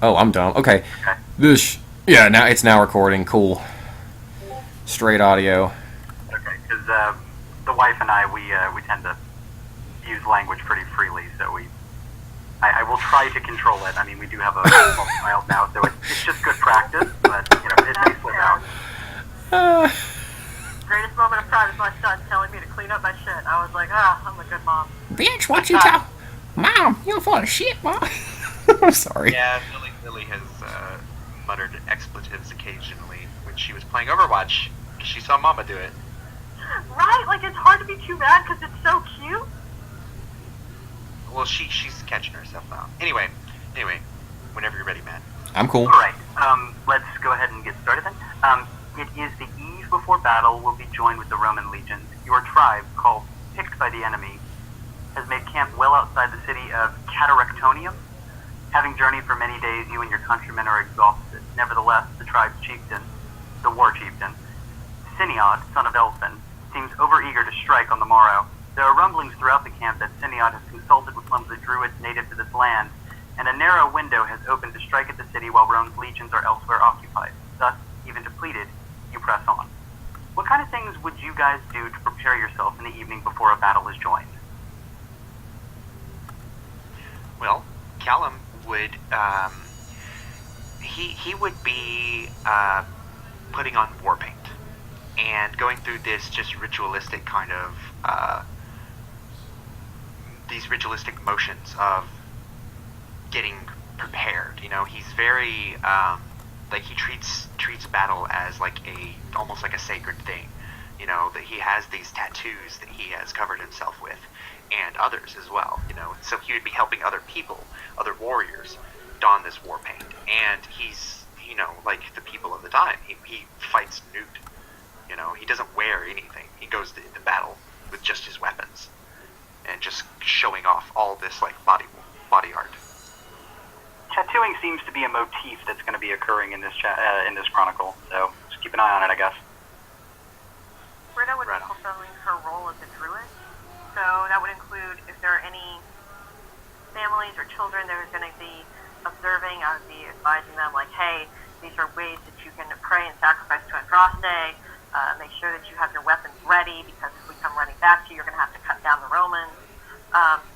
Oh, I'm dumb. Okay. Okay. This. Yeah, now it's now recording. Cool. Straight audio. Okay. Because the wife and I, we tend to use language pretty freely, so I will try to control it. I mean, we do have a small child now, so it's just good practice, but it may slip out. Uh, Greatest moment of pride is my son telling me to clean up my shit. I was like, I'm a good mom. Bitch, what you tell? Mom, you're full of shit, Mom. I'm sorry. Yeah, Lily has muttered expletives occasionally when she was playing Overwatch. She saw Mama do it. Right? Like, it's hard to be too mad because it's so cute. Well, she's catching herself now. Anyway, whenever you're ready, man. I'm cool. All right. Let's go ahead and get started then. It is the eve before battle. Will be joined with the Roman legions. Your tribe, called Picked by the Enemy, has made camp well outside the city of Cataractonium. Having journeyed for many days, you and your countrymen are exhausted. Nevertheless, the tribe's chieftain, the war chieftain, Syniad, son of Elphin, seems overeager to strike on the morrow. There are rumblings throughout the camp that Syniad has consulted with some of the druids native to this land, and a narrow window has opened to strike at the city while Rome's legions are elsewhere occupied. Thus, even depleted, you press on. What kind of things would you guys do to prepare yourself in the evening before a battle is joined? Well, Callum would he would be putting on war paint and going through this just ritualistic kind of these ritualistic motions of getting prepared. He's very like he treats battle as like almost like a sacred thing. That he has these tattoos that he has covered himself with, and others as well. So he would be helping other people, other warriors, don this war paint, and he's like the people of the time. He fights nude. He doesn't wear anything. He goes to battle with just his weapons, and just showing off all this like body art. Tattooing seems to be a motif that's going to be occurring in this chronicle, so just keep an eye on it, I guess. Britta would be fulfilling her role as a druid. So that would include if there are any families or children that are going to be observing, I would be advising them like, hey, these are ways that you can pray and sacrifice to Andraste. Make sure that you have your weapons ready, because if we come running back to you, you're going to have to cut down the Romans.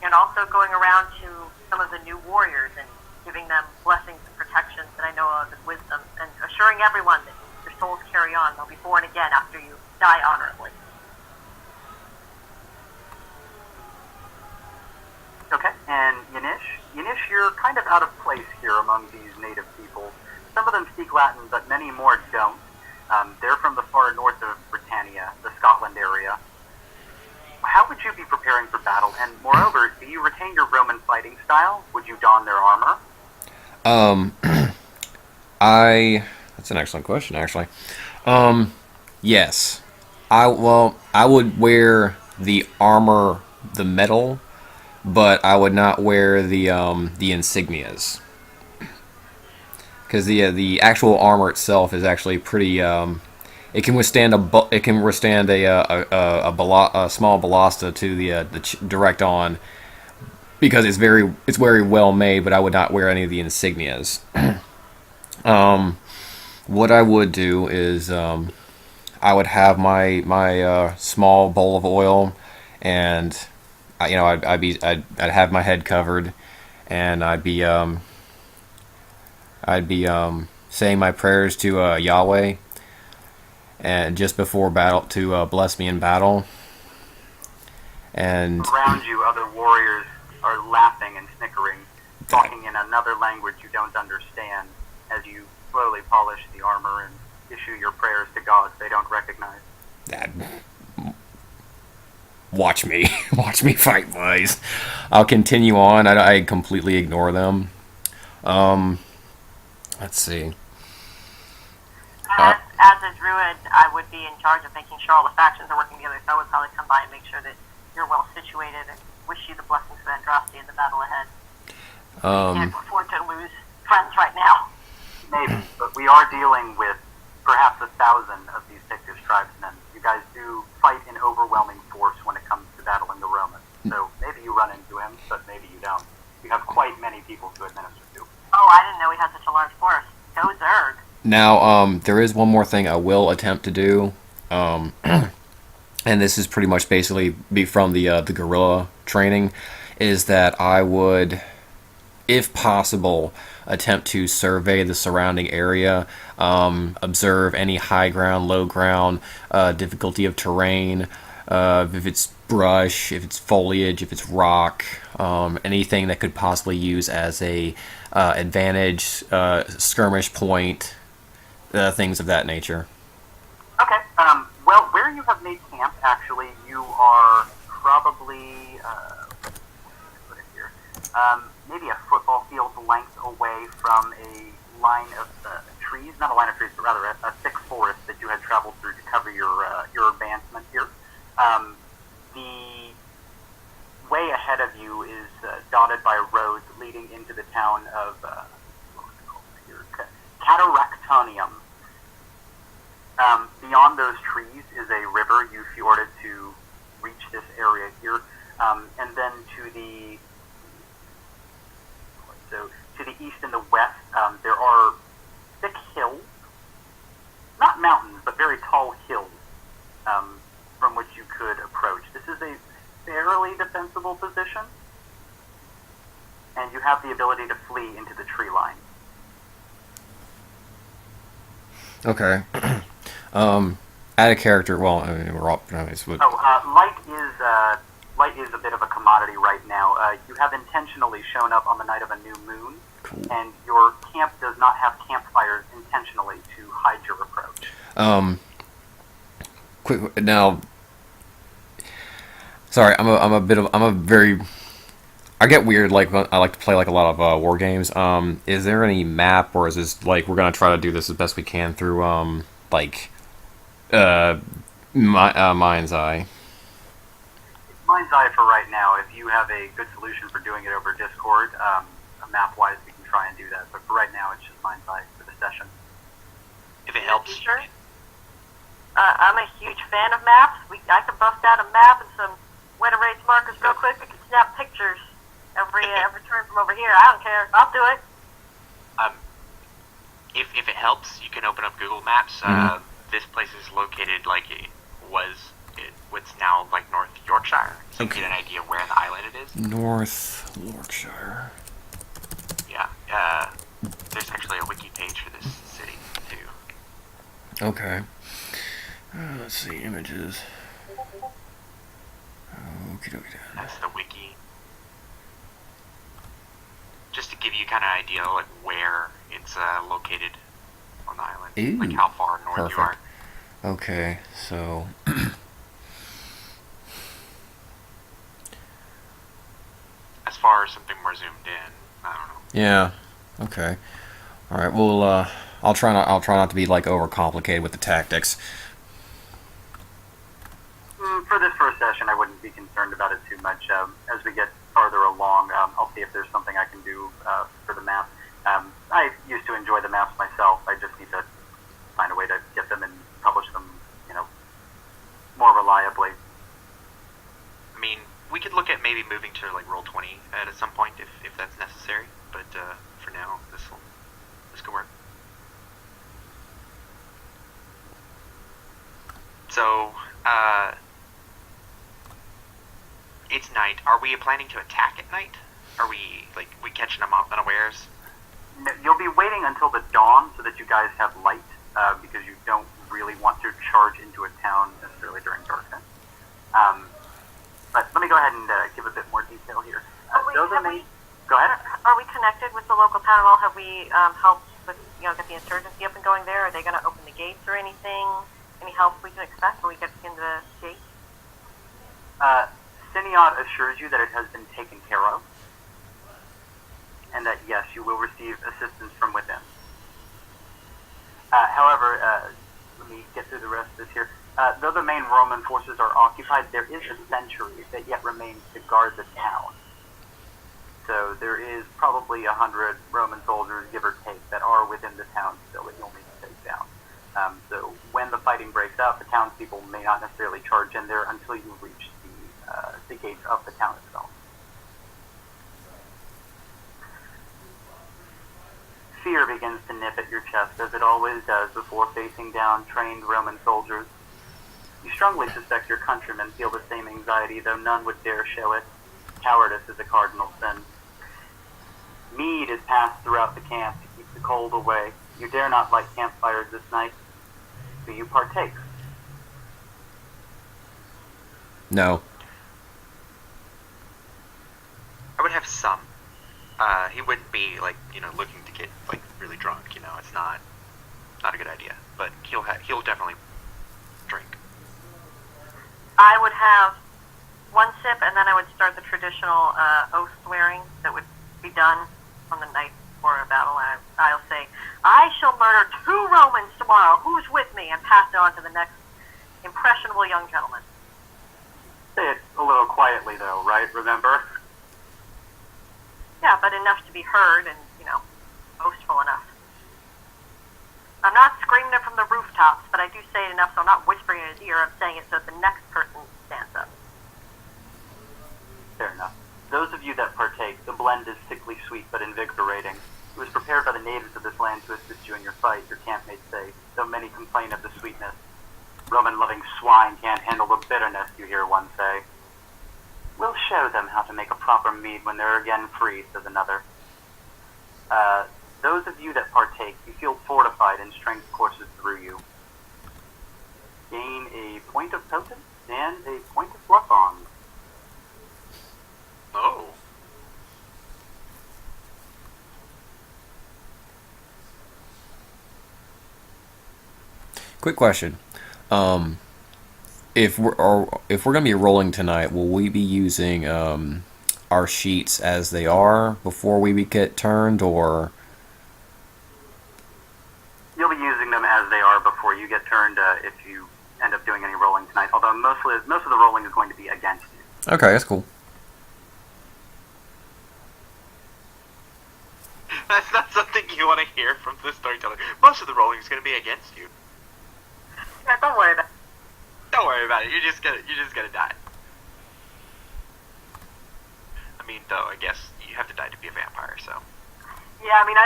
And also going around to some of the new warriors and giving them blessings and protections that I know of and wisdom, and assuring everyone that your souls carry on. They'll be born again after you die honorably. Okay, and Yanish, you're kind of out of place here among these native people. Some of them speak Latin, but many more don't. They're from the far north of Britannia, the Scotland area. How would you be preparing for battle? And moreover, do you retain your Roman fighting style? Would you don their armor? That's an excellent question, actually. Yes. I would wear the armor, the metal, but I would not wear the insignias, because the actual armor itself is actually pretty. It can withstand a small ballista to the direct on, because it's very well made. But I would not wear any of the insignias. What I would do is I would have my small bowl of oil, and I'd have my head covered, and I'd be saying my prayers to Yahweh, and just before battle to bless me in battle. And around you, other warriors are laughing and snickering, talking in another language you don't understand, as you slowly polish the armor and issue your prayers to gods they don't recognize. Dad, watch me fight, boys. I'll continue on. I completely ignore them. Let's see. As a druid, I would be in charge of making sure all the factions are working together, so I would probably come by and make sure that you're well situated and wish you the blessings of Andraste in the battle ahead. Can't afford to lose friends right now. Maybe, but we are dealing with perhaps 1,000 of these Pictish tribesmen. You guys do fight in overwhelming force when it comes to battling the Romans. So maybe you run into him, but maybe you don't. You have quite many people to administer to. Oh, I didn't know we had such a large force. Go Zerg. Now, there is one more thing I will attempt to do, and this is pretty much basically be from the guerrilla training, is that I would, if possible, attempt to survey the surrounding area, observe any high ground, low ground, difficulty of terrain, if it's brush, if it's foliage, if it's rock, anything that could possibly use as a advantage, skirmish point, things of that nature. Okay. Well, where you have made camp, actually, you are probably let's put it here, maybe a football field's length away from a line of trees, not a line of trees, but rather a thick forest that you had traveled through to cover your advancement here. The way ahead of you is dotted by roads leading into the town of what was it called here? Cataractonium. Beyond those trees is a river you fjorded to reach this area here, and then to the east and the west there are thick hills, not mountains, but very tall hills from which you could approach. This is a fairly defensible position, and you have the ability to flee into the tree line. Okay. Add a character. Well, I mean, we're all. I mean, Light is a bit of a commodity right now. You have intentionally shown up on the night of a new moon, cool. And your camp does not have campfires intentionally to hide your approach. Quick now. Sorry, I get weird. Like I like to play like a lot of war games. Is there any map, or is this like we're gonna try to do this as best we can through Mind's Eye? It's Mind's Eye for right now. If you have a good solution for doing it over Discord, map-wise, we can try and do that. But for right now, it's just Mind's Eye for the session. If it helps. Sure. I'm a huge fan of maps. I can bust out a map and some wet erase markers real quick. We can snap pictures every turn from over here. I don't care. I'll do it. If it helps, you can open up Google Maps. Mm-hmm. This place is located what's now like North Yorkshire. So you get an idea where in the island it is. North Yorkshire. Yeah. There's actually a wiki page for this city too. Okay. Let's see, images. Okay. That's the wiki. Just to give you kind of idea like where it's located on the island. Ooh, like how far north perfect. you are. Okay, so as far as something more zoomed in, I don't know. yeah. Okay. All right. Well, I'll try not to be like overcomplicated with the tactics. For this first session, I wouldn't be concerned about it too much. As we get farther along, I'll see if there's something I can do for the map. I used to enjoy the maps myself. I just need to find a way to get them and publish them, more reliably. I mean, we could look at maybe moving to like Roll20 at some point if that's necessary. But for now, this could work. So, it's night. Are we planning to attack at night? Are we catching them off unawares? No, you'll be waiting until the dawn so that you guys have light, because you don't really want to charge into a town necessarily during darkness. But let me go ahead and give a bit more detail here. Go ahead. Are we connected with the local town at all? Have we helped with get the insurgency up and going there? Are they going to open the gates or anything? Any help we can expect when we get into the gate? Syniad assures you that it has been taken care of, and that yes, you will receive assistance from within. However, let me get through the rest of this here. Though the main Roman forces are occupied, there is a sentry that yet remains to guard the town. So there is probably 100 Roman soldiers, give or take, that are within the town still that you'll need to take down. So when the fighting breaks out, the townspeople may not necessarily charge in there until you reach the gates of the town itself. Fear begins to nip at your chest, as it always does before facing down trained Roman soldiers. You strongly suspect your countrymen feel the same anxiety, though none would dare show it. Cowardice is a cardinal sin. Mead is passed throughout the camp to keep the cold away. You dare not light campfires this night. Do you partake? No. I would have some. He wouldn't be like looking to get like really drunk. It's not a good idea. But he'll definitely drink. I would have one sip, and then I would start the traditional oath swearing that would be done on the night before a battle. And I'll say, "I shall murder 2 Romans tomorrow. Who's with me?" and pass it on to the next impressionable young gentleman. Say it a little quietly, though, right? Remember? Yeah, but enough to be heard and, boastful enough. I'm not screaming it from the rooftops, but I do say it enough so I'm not whispering in his ear. I'm saying it so that the next person stands up. Fair enough. Those of you that partake, the blend is sickly sweet but invigorating. It was prepared by the natives of this land to assist you in your fight, your campmates say, though many complain of the sweetness. Roman-loving swine can't handle the bitterness, you hear one say. We'll show them how to make a proper mead when they're again free, says another. Those of you that partake, you feel fortified and strength courses through you. Gain a point of potence and a point of bluff on. Oh. Quick question. If we're gonna be rolling tonight, will we be using our sheets as they are before we get turned, or? You'll be using them as they are before you get turned if you end up doing any rolling tonight, although most of the rolling is going to be against you. Okay, that's cool. That's not something you want to hear from the storyteller. Most of the rolling is going to be against you. Yeah, don't worry about it. Don't worry about it. You're just gonna die. I mean, though, I guess you have to die to be a vampire, so. Yeah, I mean,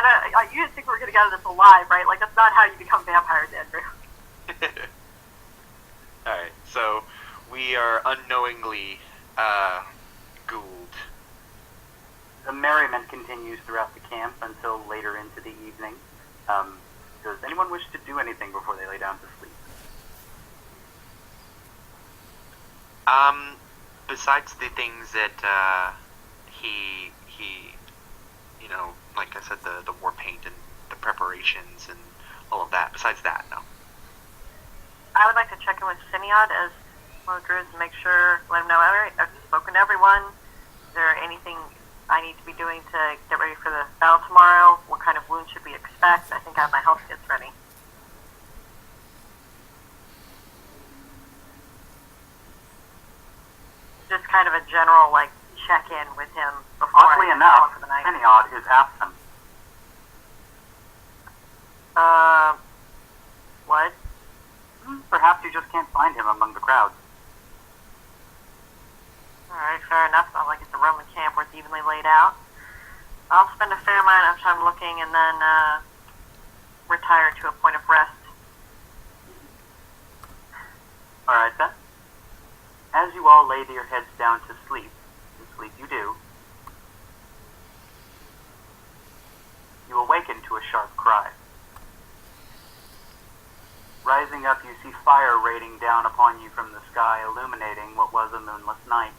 you didn't think we were going to get out of this alive, right? Like, that's not how you become vampires, Andrew. Alright, so we are unknowingly ghouled. The merriment continues throughout the camp until later into the evening. Does anyone wish to do anything before they lay down to sleep? Besides the things that he like I said, the war paint and the preparations and all of that. Besides that, no. I would like to check in with Simeon as one of the druids and make sure, let him know, all right, I've spoken to everyone. Is there anything I need to be doing to get ready for the battle tomorrow? What kind of wounds should we expect? I think I have my health kits ready. Just kind of a general, check-in with him before Oddly I enough, for the night. Peniod is absent. What? Perhaps you just can't find him among the crowd. Alright, fair enough. Not like it's a Roman camp where it's evenly laid out. I'll spend a fair amount of time looking and then retire to a point of rest. Alright then. As you all lay your heads down to sleep, and sleep you do, you awaken to a sharp cry. Rising up, you see fire raining down upon you from the sky, illuminating what was a moonless night.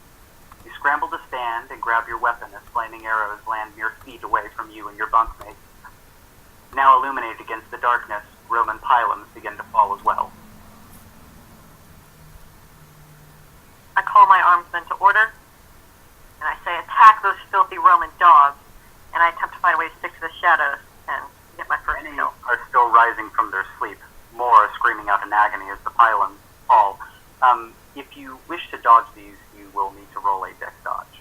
You scramble to stand and grab your weapon as flaming arrows land mere feet away from you and your bunkmates. Now illuminated against the darkness, Roman pylons begin to fall as well. I call my armsmen to order, and I say, attack those filthy Roman dogs, and I attempt to find a way to stick to the shadows and get my first Many kill. are still rising from their sleep, more are screaming out in agony as the pylons fall. If you wish to dodge these, you will need to roll a dex dodge.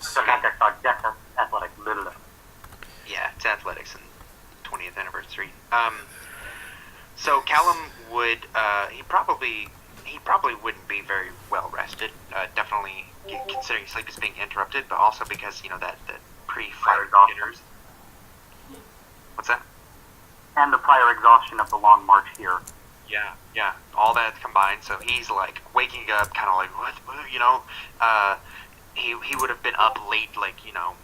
So not dex dodge, dex athletic. Yeah, it's athletics and 20th anniversary. So Callum would, he probably wouldn't be very well rested. Definitely considering sleep is being interrupted, but also because that pre-flight exhaustion. jitters. What's that? And the prior exhaustion of the long march here. Yeah, all that combined. So he's like waking up, kind of like what, you know. He would have been up late, like, you know,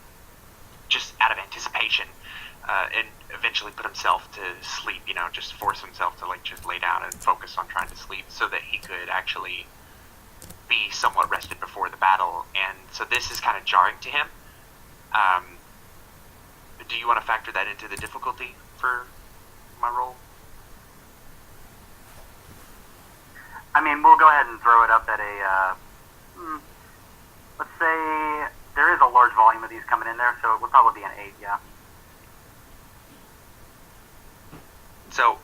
just out of anticipation, and eventually put himself to sleep. You know, just force himself to like just lay down and focus on trying to sleep, so that he could actually be somewhat rested before the battle. And so this is kind of jarring to him. Do you want to factor that into the difficulty for my roll? I mean, we'll go ahead and throw it up at a, let's say there is a large volume of these coming in there, so it would probably be an 8, yeah. So,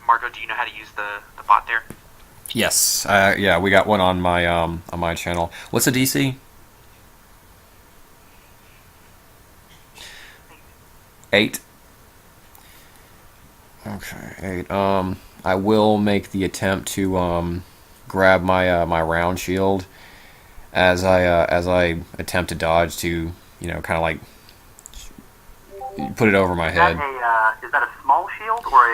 Marco, do you know how to use the bot there? Yes. Yeah, we got one on my channel. What's the DC? 8. Okay, 8. I will make the attempt to grab my round shield as I attempt to dodge to, you know, kind of like put it over my head. Is that a small shield or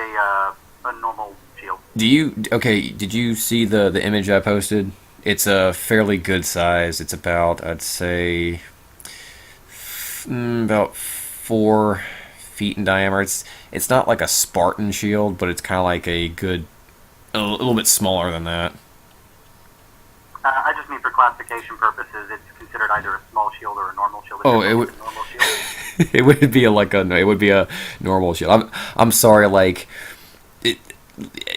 a normal shield? Did you see the image I posted? It's a fairly good size. It's about, I'd say, about 4 feet in diameter. It's not like a Spartan shield, but it's kind of like a little bit smaller than that. I just mean for classification purposes, it's considered either a small shield or a normal shield. Oh, it would. It would be a normal shield. I'm sorry, like,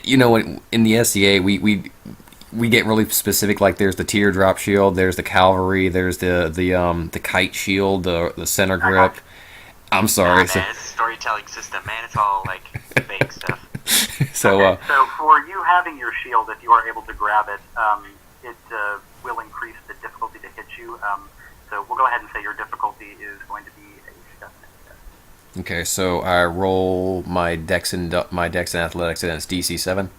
you know, in the SCA we get really specific. Like, there's the teardrop shield, there's the cavalry, there's the kite shield, the center grip. I'm sorry. Man, it's a storytelling system, man. It's all like fake stuff. So for you having your shield, if you are able to grab it, it will increase the difficulty to hit you. So we'll go ahead and say your difficulty is going to be a 7 instead. Okay, so I roll my Dex and Athletics, and it's DC 7.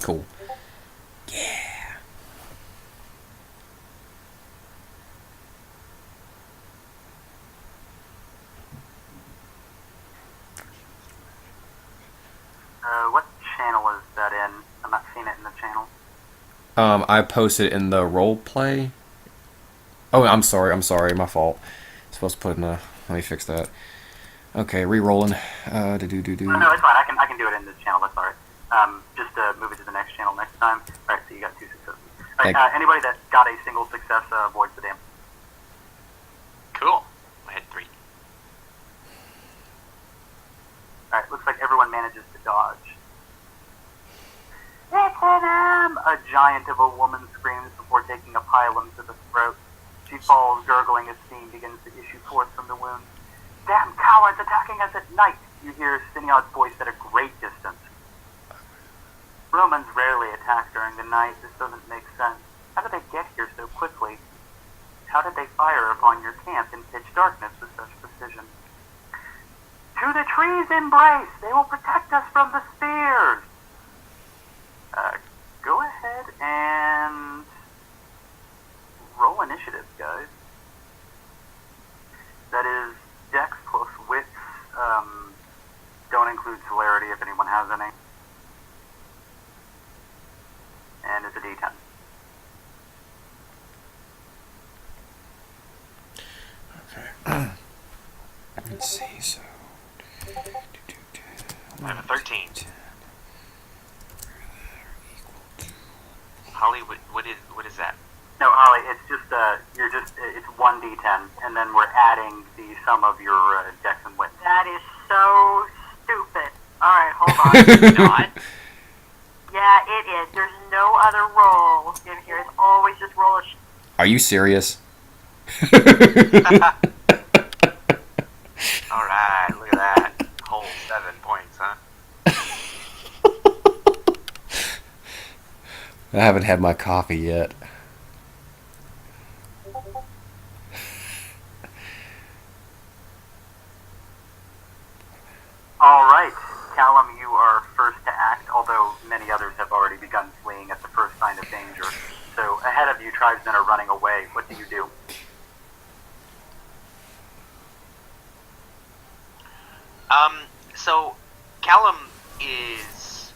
Cool. Yeah. What channel is that in? I'm not seeing it in the channel. I posted it in the role play. Oh, I'm sorry, my fault. Supposed to put in a. Let me fix that. Okay, re-rolling. No, it's fine. I can do it in this channel. That's all right. Just move it to the next channel next time. All right, so you got 2 successes. All right, anybody that got a single success avoids the damage. Cool. I had 3. All right, looks like everyone manages to dodge. It's an A giant of a woman screams before taking a pylon to the throat. She falls, gurgling as steam begins to issue forth from the wound. Damn cowards attacking us at night, you hear Stiniod's voice at a great distance. Romans rarely attack during the night. This doesn't make sense. How did they get here so quickly? How did they fire upon your camp in pitch darkness with such precision? To the trees embrace! They will protect us from the spears! Go ahead and roll initiative, guys. That is Dex plus Wits. Don't include Celerity if anyone has any. And it's a D10. Okay. Let's see, so... I have a 13. Holly, what is that? No, Holly, it's just it's 1d10, and then we're adding the sum of your Dex and Wits. That is so stupid. Alright, hold on. Not. Yeah, it is. There's no other roll in here. It's always just roll a Are you serious? Alright, look at that. Whole 7 points, huh? I haven't had my coffee yet. All right, Callum, you are first to act, although many others have already begun fleeing at the first sign of danger. So ahead of you, tribesmen are running away. What do you do? So Callum is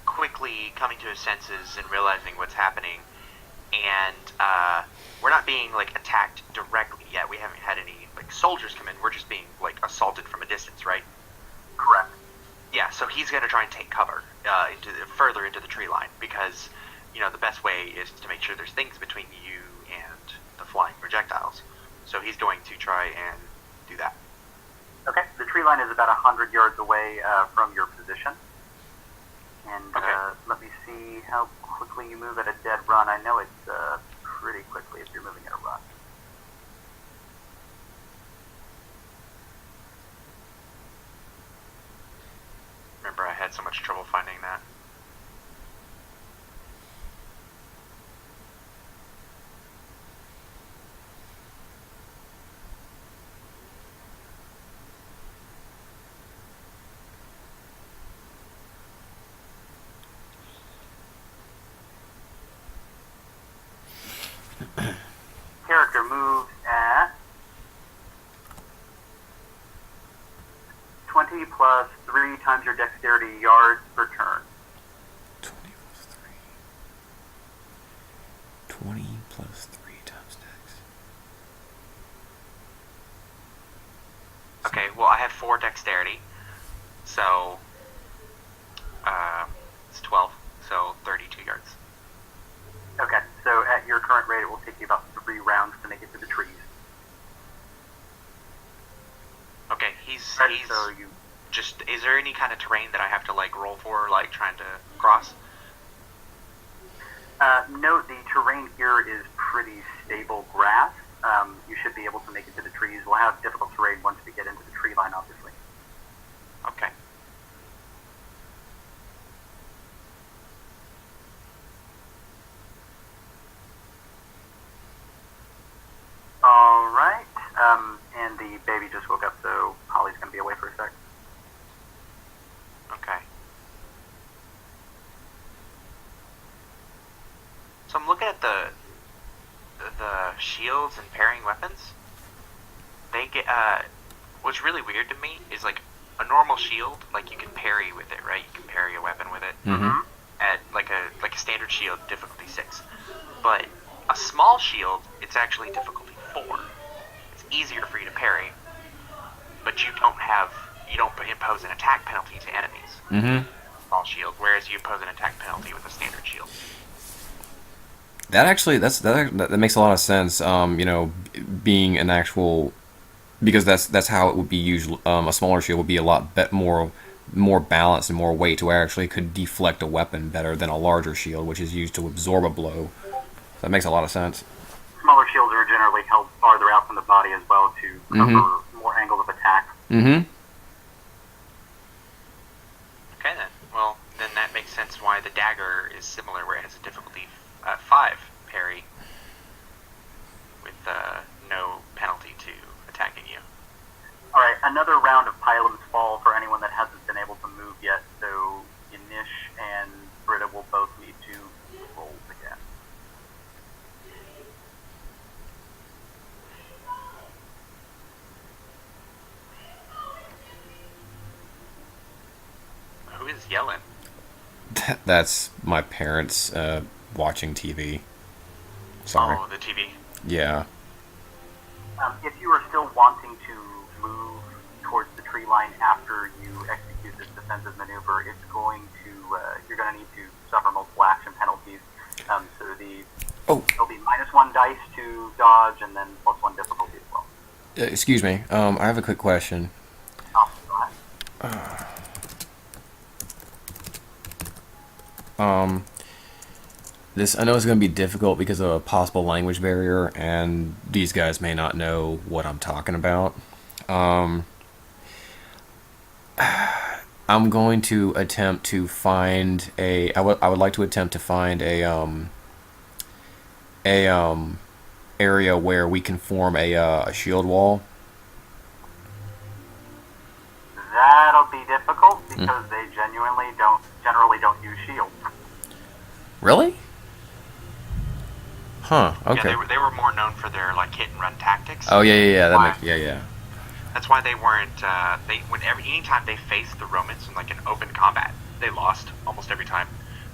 quickly coming to his senses and realizing what's happening, and we're not being like attacked directly yet. We haven't had any like soldiers come in. We're just being like assaulted from a distance, right? Correct. Yeah. So he's going to try and take cover further into the tree line because the best way is to make sure there's things between you and the flying projectiles. So he's going to try and do that. Okay. The tree line is about 100 yards away from your position. And Okay. let me see how quickly you move at a dead run. I know it's pretty quickly if you're moving at a run. Remember, I had so much trouble finding that. Character moves at 20 plus 3 times your dexterity yards per turn. 20 plus 3. 20 plus 3 times dex. Okay, well, I have 4 dexterity, so it's 12, so 32 yards. Okay, so at your current rate, it will take you about 3 rounds to make it to the trees. Okay, he's So you just. Is there any kind of terrain that I have to like roll for, like trying to cross? note the terrain here is pretty stable grass. You should be able to make it to the trees. We'll have difficult terrain once we get into the tree line, obviously. Okay. All right. And the baby just woke up, so Holly's going to be away for a sec. Okay. So I'm looking at the shields and parrying weapons. They get what's really weird to me is like a normal shield, like you can parry with it, right? You can parry a weapon with it Mm-hmm. at like a standard shield difficulty 6. But a small shield, it's actually difficulty 4. It's easier for you to parry, but you don't impose an attack penalty to enemies. Mm-hmm. Small shield, whereas you impose an attack penalty with a standard shield. That actually that makes a lot of sense. Being an actual, because that's how it would be used. A smaller shield would be a lot more balanced and more weight to where it actually could deflect a weapon better than a larger shield, which is used to absorb a blow. That makes a lot of sense. Smaller shields are generally held farther out from the body as well to cover more angles of attack. Mm-hmm. Okay then. Well, then that makes sense why the dagger is similar, where it has a difficulty 5 parry with no penalty to attacking you. All right, another round of Pylam's Fall for anyone that hasn't been able to move yet. So Yanish and Britta will both need to roll again. Who is yelling? That's my parents watching TV. Sorry. Oh, the TV. Yeah. If you are still wanting to move towards the tree line after you execute this defensive maneuver, it's going to you're going to need to suffer multiple action penalties. There'll be -1 dice to dodge, and then +1 difficulty as well. Excuse me. I have a quick question. Go ahead. This I know it's going to be difficult because of a possible language barrier, and these guys may not know what I'm talking about. I'm going to attempt to find I would like to attempt to find a area where we can form a shield wall. That'll be difficult because they generally don't use shields. Really? Huh. Okay. Yeah, they were more known for their like hit and run tactics. Oh yeah. Why? Yeah. That's why they weren't. Anytime they faced the Romans in like an open combat, they lost almost every time.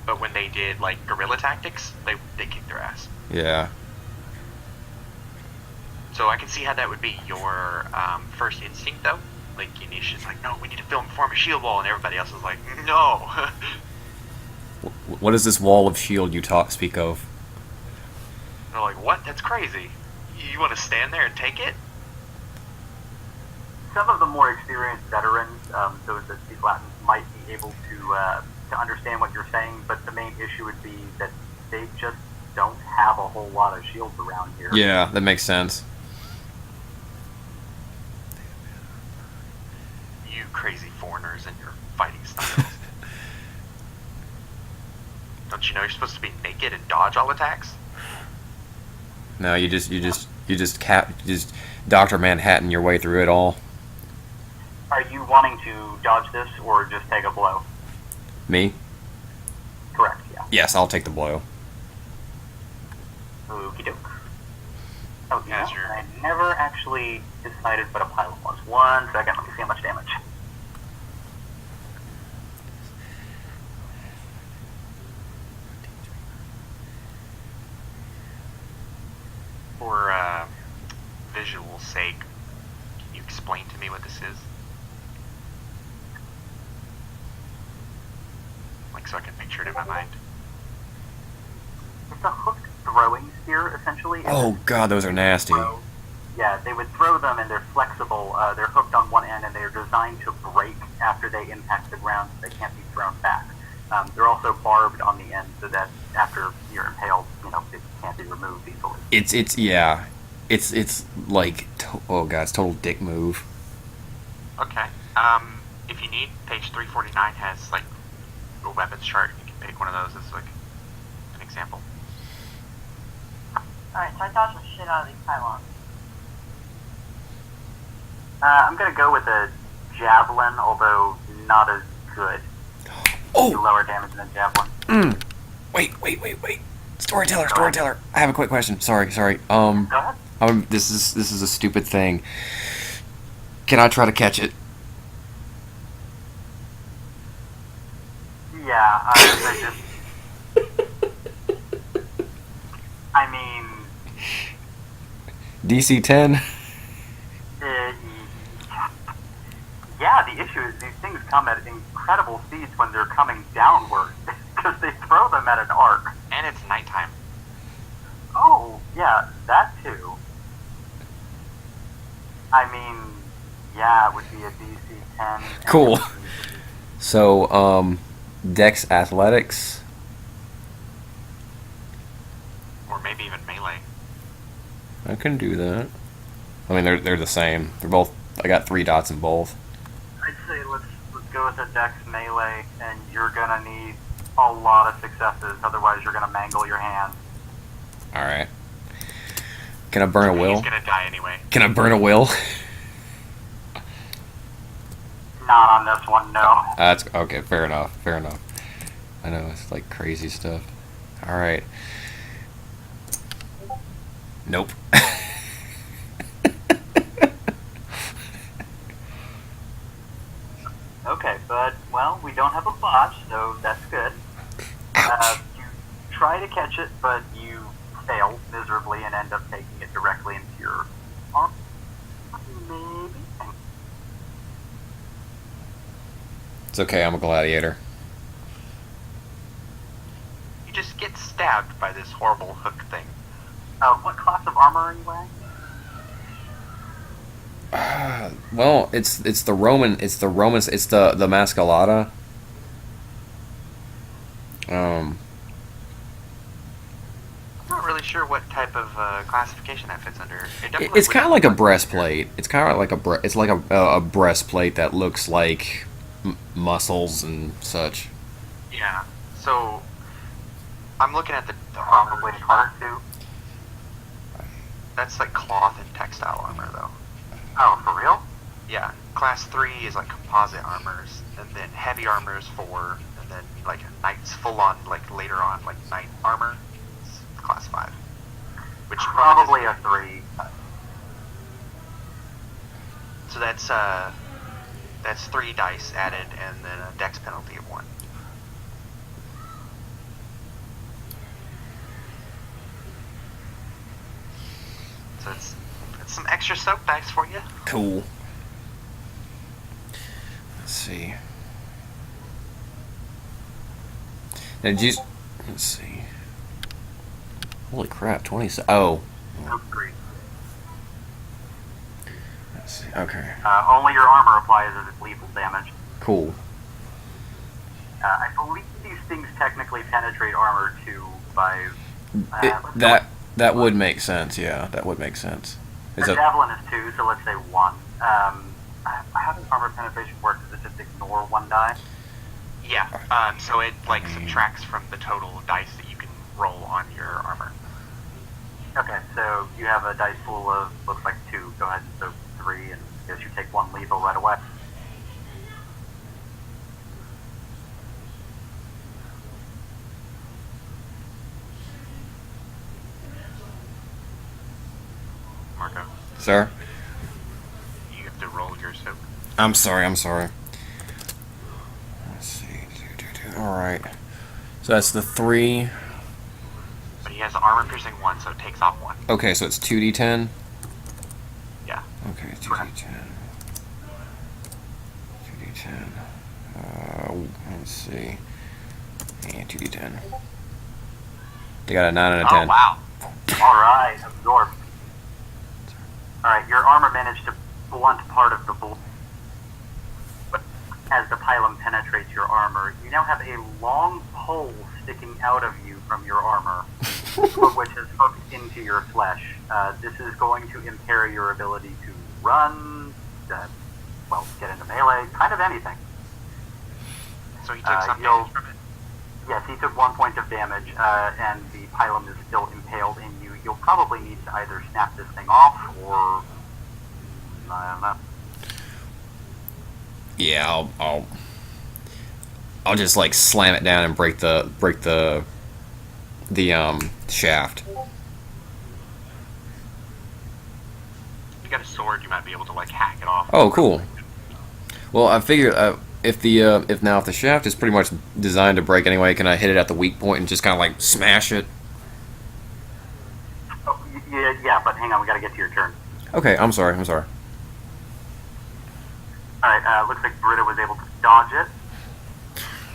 But when they did like guerrilla tactics, they kicked their ass. Yeah. So I can see how that would be your first instinct, though. Like Yanish's like, no, we need to form a shield wall, and everybody else is like, no. What is this wall of shield you speak of? They're like, what? That's crazy. You want to stand there and take it? Some of the more experienced veterans, those that speak Latin, might be able to understand what you're saying, but the main issue would be that they just don't have a whole lot of shields around here. Yeah, that makes sense. You crazy foreigners and your fighting styles. Don't you know you're supposed to be naked and dodge all attacks? No, you just Dr. Manhattan your way through it all. Are you wanting to dodge this or just take a blow? Me? Correct, yeah. Yes, I'll take the blow. Okie doke. Oh, Yes, yeah, you're- I never actually decided what a pylon was. 1 second, let me see how much damage. For visual sake, can you explain to me what this is? Like so I can picture it in my mind. It's a hooked throwing spear, essentially. Oh god, those are nasty. Yeah, they would throw them and they're flexible. They're hooked on one end and they're designed to break after they impact the ground so they can't be thrown back. They're also barbed on the end so that after you're impaled, it can't be removed easily. It's like oh god, it's total dick move. Okay. If you need, page 349 has like a weapons chart. You can pick one of those as like an example. Alright, so I dodged the shit out of these pylons. I'm going to go with a javelin, although not as good. Oh! Lower damage than a javelin. Wait. Storyteller. I have a quick question. Sorry. Go ahead. This is a stupid thing. Can I try to catch it? Yeah, I mean, DC 10? yeah, the issue is these things come at incredible speeds when they're coming downward, because they throw them at an arc. And it's nighttime. Oh, yeah, that too. I mean, yeah, it would be a DC 10. Cool. So, Dex Athletics. Or maybe even melee. I can do that. I mean, they're the same. They're both. I got 3 dots in both. I'd say let's go with a Dex melee, and you're gonna need a lot of successes, otherwise you're gonna mangle your hand. All right. Can I burn a will? He's gonna die anyway. Can I burn a will? Not on this one, no. That's okay. Fair enough. I know it's like crazy stuff. All right. Nope. Okay, but, well, we don't have a botch, so that's good. You try to catch it, but you fail miserably and end up taking it directly into your arm. Maybe. It's okay. I'm a gladiator. You just get stabbed by this horrible hook thing. What class of armor are you wearing? Well, it's the Roman. It's the Romans. It's the Mascalata. I'm not really sure what type of classification that fits under. It's kind of like a breastplate. It's kind of like it's like a breastplate that looks like muscles and such. Yeah. So I'm looking at the Probably armor. hard too. That's like cloth and textile armor, though. Oh, for real? Yeah. Class 3 is like composite armors, and then heavy armor is 4, and then like knight's full on, like later on, like knight armor is class 5. Which Probably doesn't- a 3. So that's 3 dice added, and then a dex penalty of 1. So it's some extra soap dice for you. Cool. Let's see. Now, let's see. Holy crap, 20. Oh. No, 3. Let's see. Okay. Only your armor applies as its lethal damage. Cool. I believe these things technically penetrate armor too by... That would make sense, yeah. That would make sense. The javelin is 2, so let's say 1. How does armor penetration work? Does it just ignore 1 die? Yeah. So it like subtracts from the total dice that you can roll on your armor. Okay, so you have a dice pool of, looks like 2. Go ahead and so 3, and I guess you take 1 lethal right away. Marco, Sir? you have to roll your soap. I'm sorry. Let's see. Alright. So that's the 3. But he has armor piercing 1, so it takes off 1. Okay, so it's 2d10? Yeah. Okay, 2d10. 2d10. Let's see. And 2d10. They got a 9 and a 10. Oh, wow. Alright, absorb. Alright, your armor managed to blunt part of the bullet. As the pylon penetrates your armor, you now have a long pole sticking out of you from your armor, which is hooked into your flesh. This is going to impair your ability to run, get into melee, kind of anything. So he took some you'll- damage from it? Yes, he took 1 point of damage, and the pylon is still impaled in you. You'll probably need to either snap this thing off, or... I don't know. Yeah, I'll just like slam it down and break the shaft. If you got a sword, you might be able to like hack it off. Oh, cool. Well, I figured if the shaft is pretty much designed to break anyway, can I hit it at the weak point and just kind of like smash it? Oh, yeah, but hang on, we gotta get to your turn. Okay, I'm sorry. Alright, looks like Britta was able to dodge it.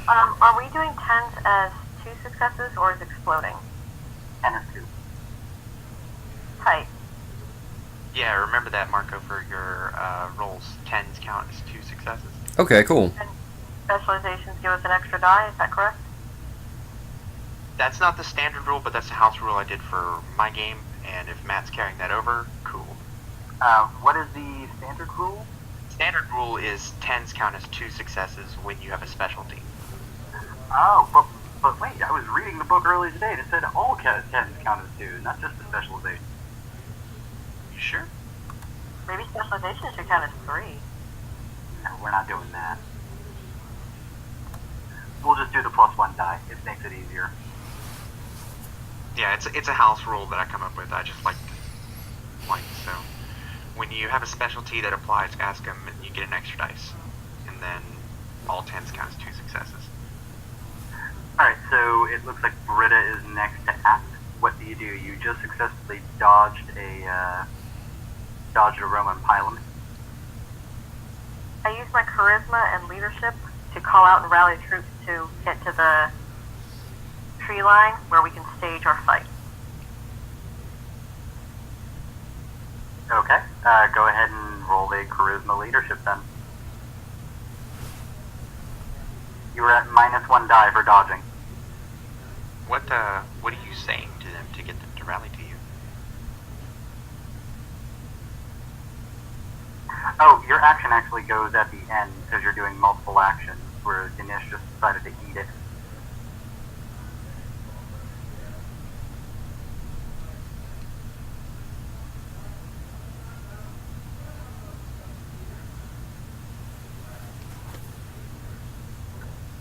Are we doing 10s as 2 successes, or is exploding? And it's 2. Tight. Yeah, remember that, Marco, for your rolls. 10s count as 2 successes. Okay, cool. And specializations give us an extra die, is that correct? That's not the standard rule, but that's the house rule I did for my game, and if Matt's carrying that over, cool. What is the standard rule? Standard rule is 10s count as 2 successes when you have a specialty. Oh, but wait, I was reading the book earlier today and it said all 10s count as 2, not just the specialization. You sure? Maybe specializations should count as 3. No, we're not doing that. We'll just do the +1 die. It makes it easier. Yeah, it's a house rule that I come up with. I just like so. When you have a specialty that applies, ask them, and you get an extra dice. And then all 10s count as 2 successes. Alright, so it looks like Britta is next to act. What do? You just successfully dodged a Roman pylon. I use my charisma and leadership to call out and rally troops to get to the tree line where we can stage our fight. Okay, go ahead and roll a charisma leadership then. You were at -1 die for dodging. What are you saying to them to get them to rally to you? Oh, your action actually goes at the end because you're doing multiple actions, where Ganesh just decided to eat it.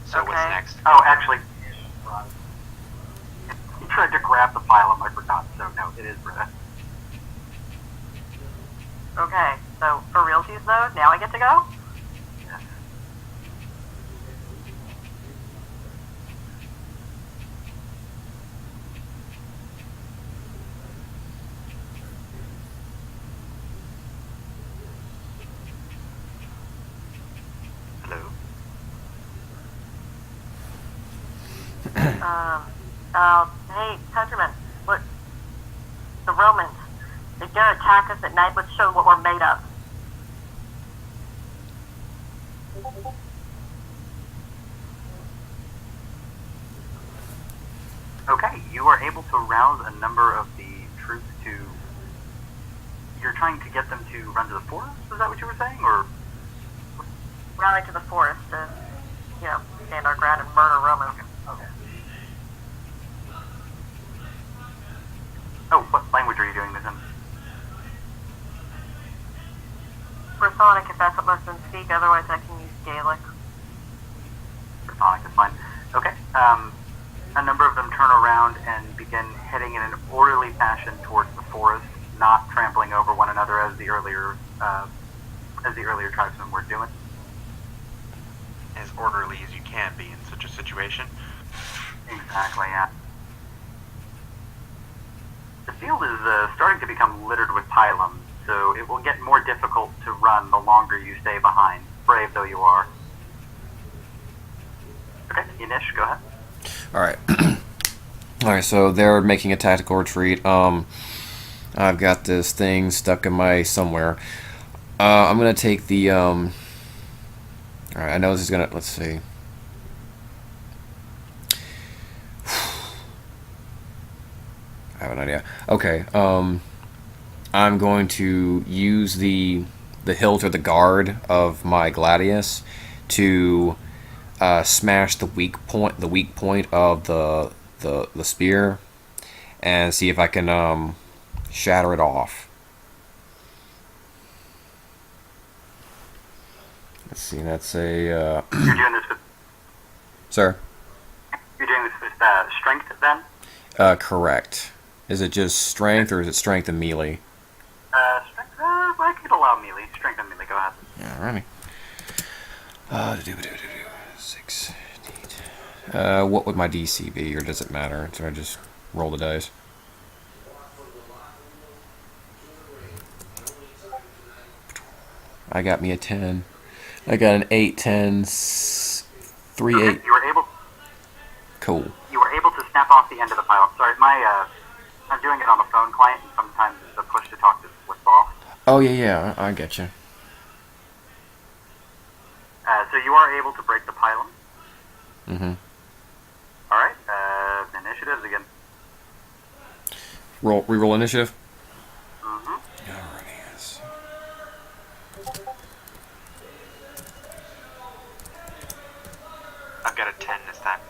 So what's Okay. next? Oh, actually, he tried to grab the pylon, I forgot, so no, it is Britta. Okay, so for real difficulties, though. Now I get to go? Yes. Hello. Hey, countrymen, look, the Romans, they're gonna attack us at night. Let's show them what we're made of. Okay, you are able to rouse a number of the troops to. You're trying to get them to run to the forest? Is that what you were saying? Or. Rally to the forest to, stand our ground and murder Romans. Okay. Oh, what language are you doing this in? Brythonic, if that's what most of them speak. Otherwise, I can use Gaelic. Brythonic is fine. Okay. A number of them turn around and begin heading in an orderly fashion towards the forest, not trampling over one another as the earlier tribesmen were doing. As orderly as you can be in such a situation. Exactly, yeah. The field is starting to become littered with pylons, so it will get more difficult to run the longer you stay behind, brave though you are. Okay, Inish, go ahead. All right. All right. So they're making a tactical retreat. I've got this thing stuck in my somewhere. I'm gonna take the. All right. I know this is gonna. Let's see. I have an idea. Okay. I'm going to use the hilt or the guard of my gladius to smash the weak point of the spear, and see if I can shatter it off. Let's see. That's a You're doing this with sir. you're doing this with strength then? Correct. Is it just strength or is it strength and melee? Strength. I could allow melee. Strength and melee. Go ahead. Yeah, alrighty. 6. What would my DC be, or does it matter? So I just roll the dice. I got me a 10. I got an 8, 10, 3, Okay, 8. Cool. You were able to snap off the end of the pylon. Sorry, I'm doing it on a phone client, and sometimes the push to talk to slips off. Oh, yeah, I get you. So you are able to break the pylon. Mm-hmm. All right. Initiatives again. Reroll initiative? Mm-hmm. Alrighty, yes. I've got a 10 this time.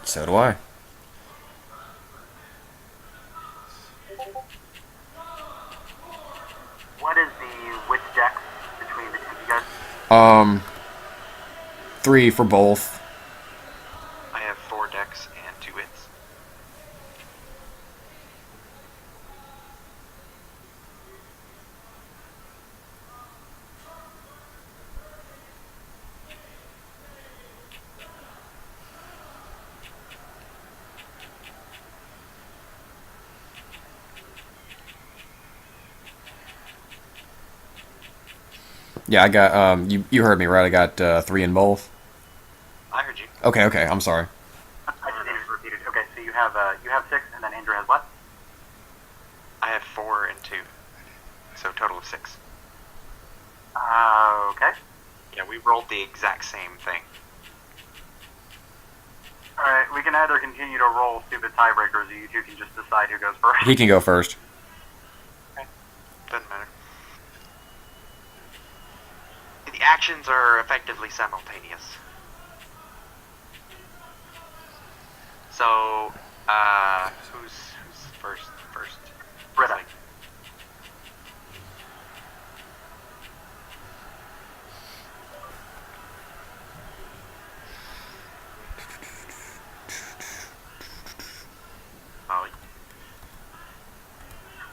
So do I. What is the wit dex between the two of you guys? 3 for both. I have 4 decks and 2 hits. Yeah, I got, you heard me, right? I got 3 in both. I heard you. Okay, I'm sorry. I just needed to repeat it. Okay, so you have 6, and then Andrew has what? I have 4 and 2. So total of 6. Okay. Yeah, we rolled the exact same thing. All right. We can either continue to roll stupid tiebreakers, or you two can just decide who goes first. He can go first. Okay. Doesn't matter. The actions are effectively simultaneous. So, who's first? Britta. Molly.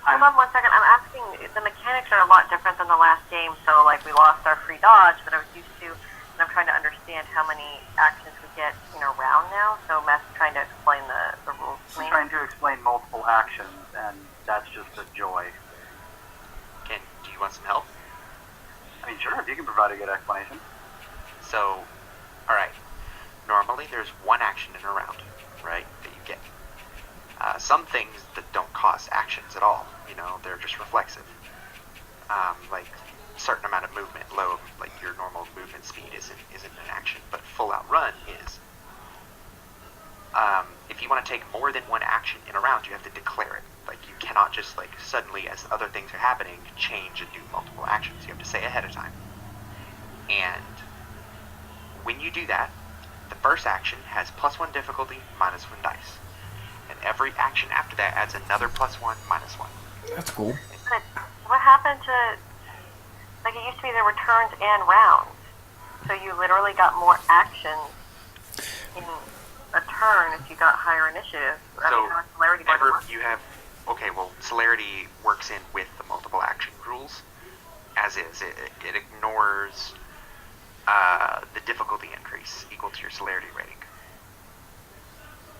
Hold on 1 second. I'm asking thinking the mechanics are a lot different than the last game. So, like, we lost our free dodge that I was used to, and I'm trying to understand how many actions we get in a round now. So, Matt's trying to explain the rules to me. I'm trying to explain multiple actions, and that's just a joy. Ken, do you want some help? I mean, sure, if you can provide a good explanation. So, alright. Normally there's one action in a round, right, that you get. Some things that don't cost actions at all, you know, they're just reflexive. Like a certain amount of movement, low, like your normal movement speed isn't an action, but full out run is. If you want to take more than one action in a round, you have to declare it. Like, you cannot just, like, suddenly, as other things are happening, change and do multiple actions. You have to say ahead of time. And when you do that, the first action has +1 difficulty, -1 dice. And every action after that adds another +1, -1. That's cool. But what happened to, like, it used to be there were turns and rounds. So you literally got more actions in a turn if you got higher initiative. I mean, how is celerity going to whenever work? you have, okay, well, celerity works in with the multiple action rules, as is. It ignores the difficulty increase equal to your celerity rating.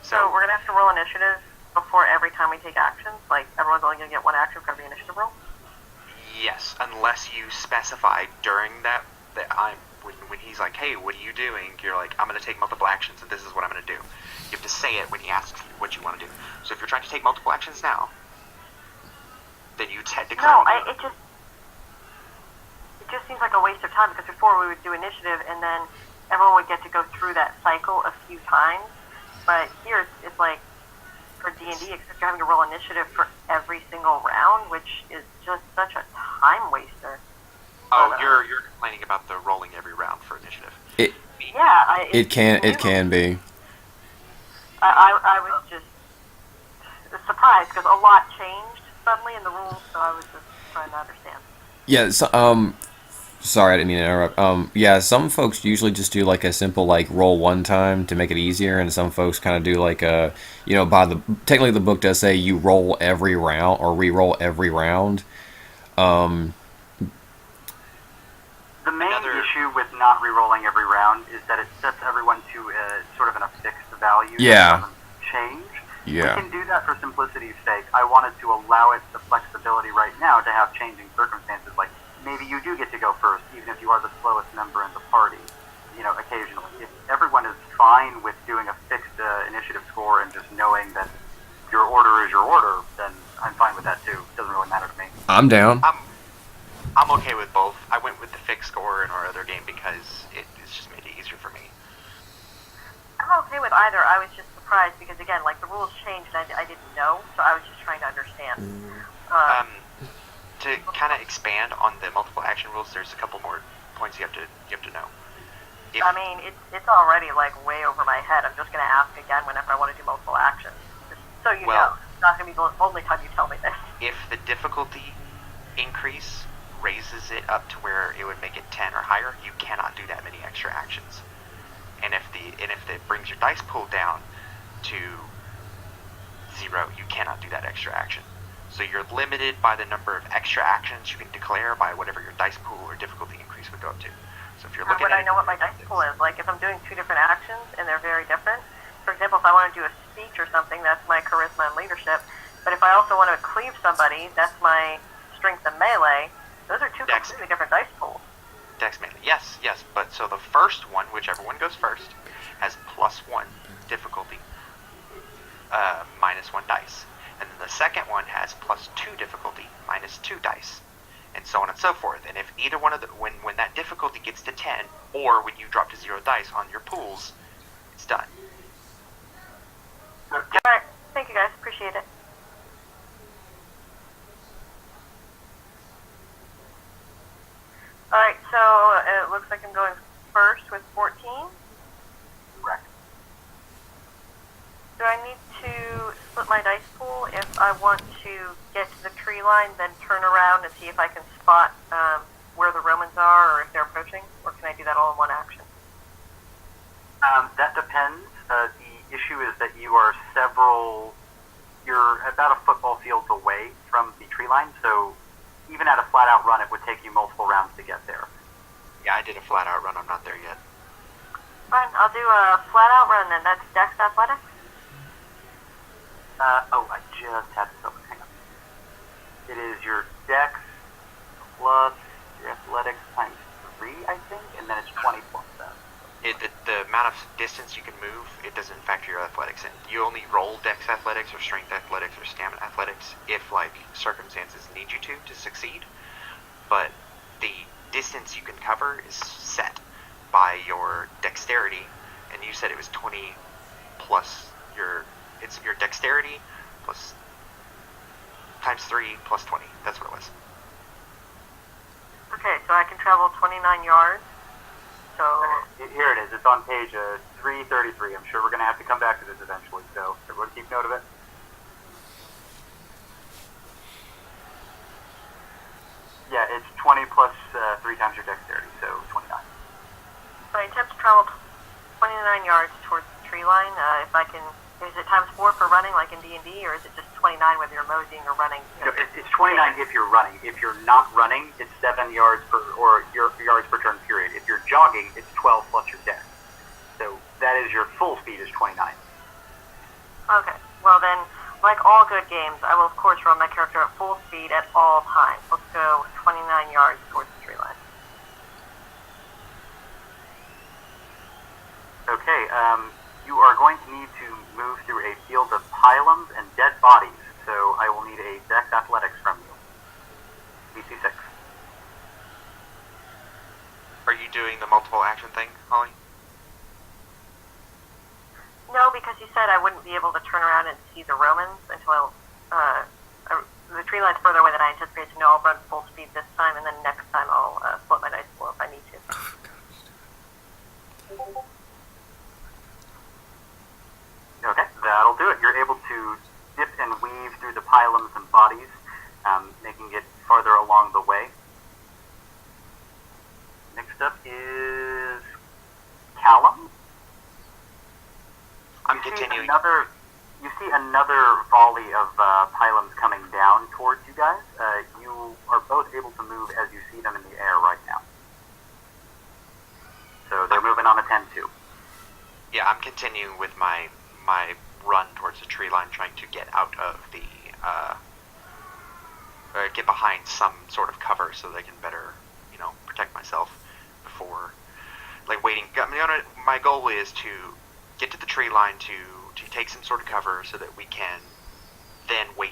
So we're going to have to roll initiative before every time we take actions? Like, everyone's only going to get one action for every initiative roll? Yes, unless you specify during that when he's like, hey, what are you doing? You're like, I'm going to take multiple actions, and this is what I'm going to do. You have to say it when he asks you what you want to do. So if you're trying to take multiple actions now, then you technically... No, it just seems like a waste of time, because before we would do initiative, and then everyone would get to go through that cycle a few times. But here, it's like, for D&D, except you're having to roll initiative for every single round, which is just such a time waster. Oh, But, you're complaining about the rolling every round for initiative. It can be. I was just surprised, because a lot changed suddenly in the rules, so I was just trying to understand. Yeah. So, sorry, I didn't mean to interrupt. Yeah, some folks usually just do like a simple like roll one time to make it easier, and some folks kind of do like a, by the technically the book does say you roll every round or re-roll every round. The main issue with not re-rolling every round is that it sets everyone to sort of in a fixed value Yeah. that doesn't change. Yeah. We can do that for simplicity's sake. I wanted to allow it the flexibility right now to have changing circumstances. Like, maybe you do get to go first, even if you are the slowest member in the party, occasionally. If everyone is fine with doing a fixed initiative score and just knowing that your order is your order, then I'm fine with that too. It doesn't really matter to me. I'm down. I'm okay with both. I went with the fixed score in our other game because it's just made it easier for me. I'm okay with either. I was just surprised, because, again, like, the rules changed, and I didn't know, so I was just trying to understand. To kind of expand on the multiple action rules, there's a couple more points you have to know. I mean, it's already, like, way over my head. I'm just going to ask again whenever I want to do multiple actions. Just so you know. It's not going to be the only time you tell me this. If the difficulty increase raises it up to where it would make it 10 or higher, you cannot do that many extra actions. And if it brings your dice pool down to 0, you cannot do that extra action. So you're limited by the number of extra actions you can declare by whatever your dice pool or difficulty increase would go up to. So if you're How looking would at I know what my dice pool is? Like, if I'm doing two different actions and they're very different, for example, if I want to do a speech or something, that's my charisma and leadership. But if I also want to cleave somebody, that's my strength and melee. Those are two completely different dice pools. Dex melee. Yes. But so the first one, whichever one goes first, has +1 difficulty, -1 dice. And then the second one has +2 difficulty, -2 dice. And so on and so forth. And if either one of the, when that difficulty gets to 10, or when you drop to 0 dice on your pools, it's done. Alright, thank you guys, appreciate it. Alright, so it looks like I'm going first with 14. Correct. Do I need to split my dice pool if I want to get to the tree line, then turn around and see if I can spot where the Romans are or if they're approaching? Or can I do that all in one action? That depends. The issue is that you're about a football field away from the tree line, so even at a flat-out run, it would take you multiple rounds to get there. Yeah, I did a flat-out run. I'm not there yet. Fine, I'll do a flat-out run then. That's Dex Athletics? I just had this open. Hang on. It is your Dex plus your Athletics times 3, I think, and then it's 20 plus that. The amount of distance you can move, it doesn't factor your athletics in. You only roll Dex Athletics or Strength Athletics or Stamina Athletics if, like, circumstances need you to succeed. But the distance you can cover is set by your dexterity, and you said it was 20 plus it's your dexterity plus times 3 plus 20. That's what it was. Okay, so I can travel 29 yards. So Here it is. It's on page 333. I'm sure we're going to have to come back to this eventually, so everyone keep note of it. Yeah, it's 20 plus 3 times your dexterity, so 29. So I attempt to travel 29 yards towards the tree line. If I can, is it times 4 for running like in D&D, or is it just 29 whether you're moseying or running? No, it's 29 if you're running. If you're not running, it's 7 yards per, or your yards per turn period. If you're jogging, it's 12 plus your dex. So that is your full speed is 29. Okay, well then, like all good games, I will of course run my character at full speed at all times. Let's go 29 yards towards the tree line. Okay, you are going to need to move through a field of pylons and dead bodies, so I will need a Dex Athletics from you. DC 6. Are you doing the multiple action thing, Holly? No, because you said I wouldn't be able to turn around and see the Romans until the tree line's further away than I anticipated, so no, I'll run full speed this time, and then next time I'll float my dice pool if I need to. Okay, that'll do it. You're able to dip and weave through the pylons and bodies, making it farther along the way. Next up is Callum. I'm continuing. You see another volley of pylons coming down towards you guys. You are both able to move as you see them in the air right now. So they're moving on a 10-2. Yeah, I'm continuing with my run towards the tree line, trying to get out of the get behind some sort of cover so that I can better, protect myself before, like, waiting. My goal is to get to the tree line to take some sort of cover so that we can then wait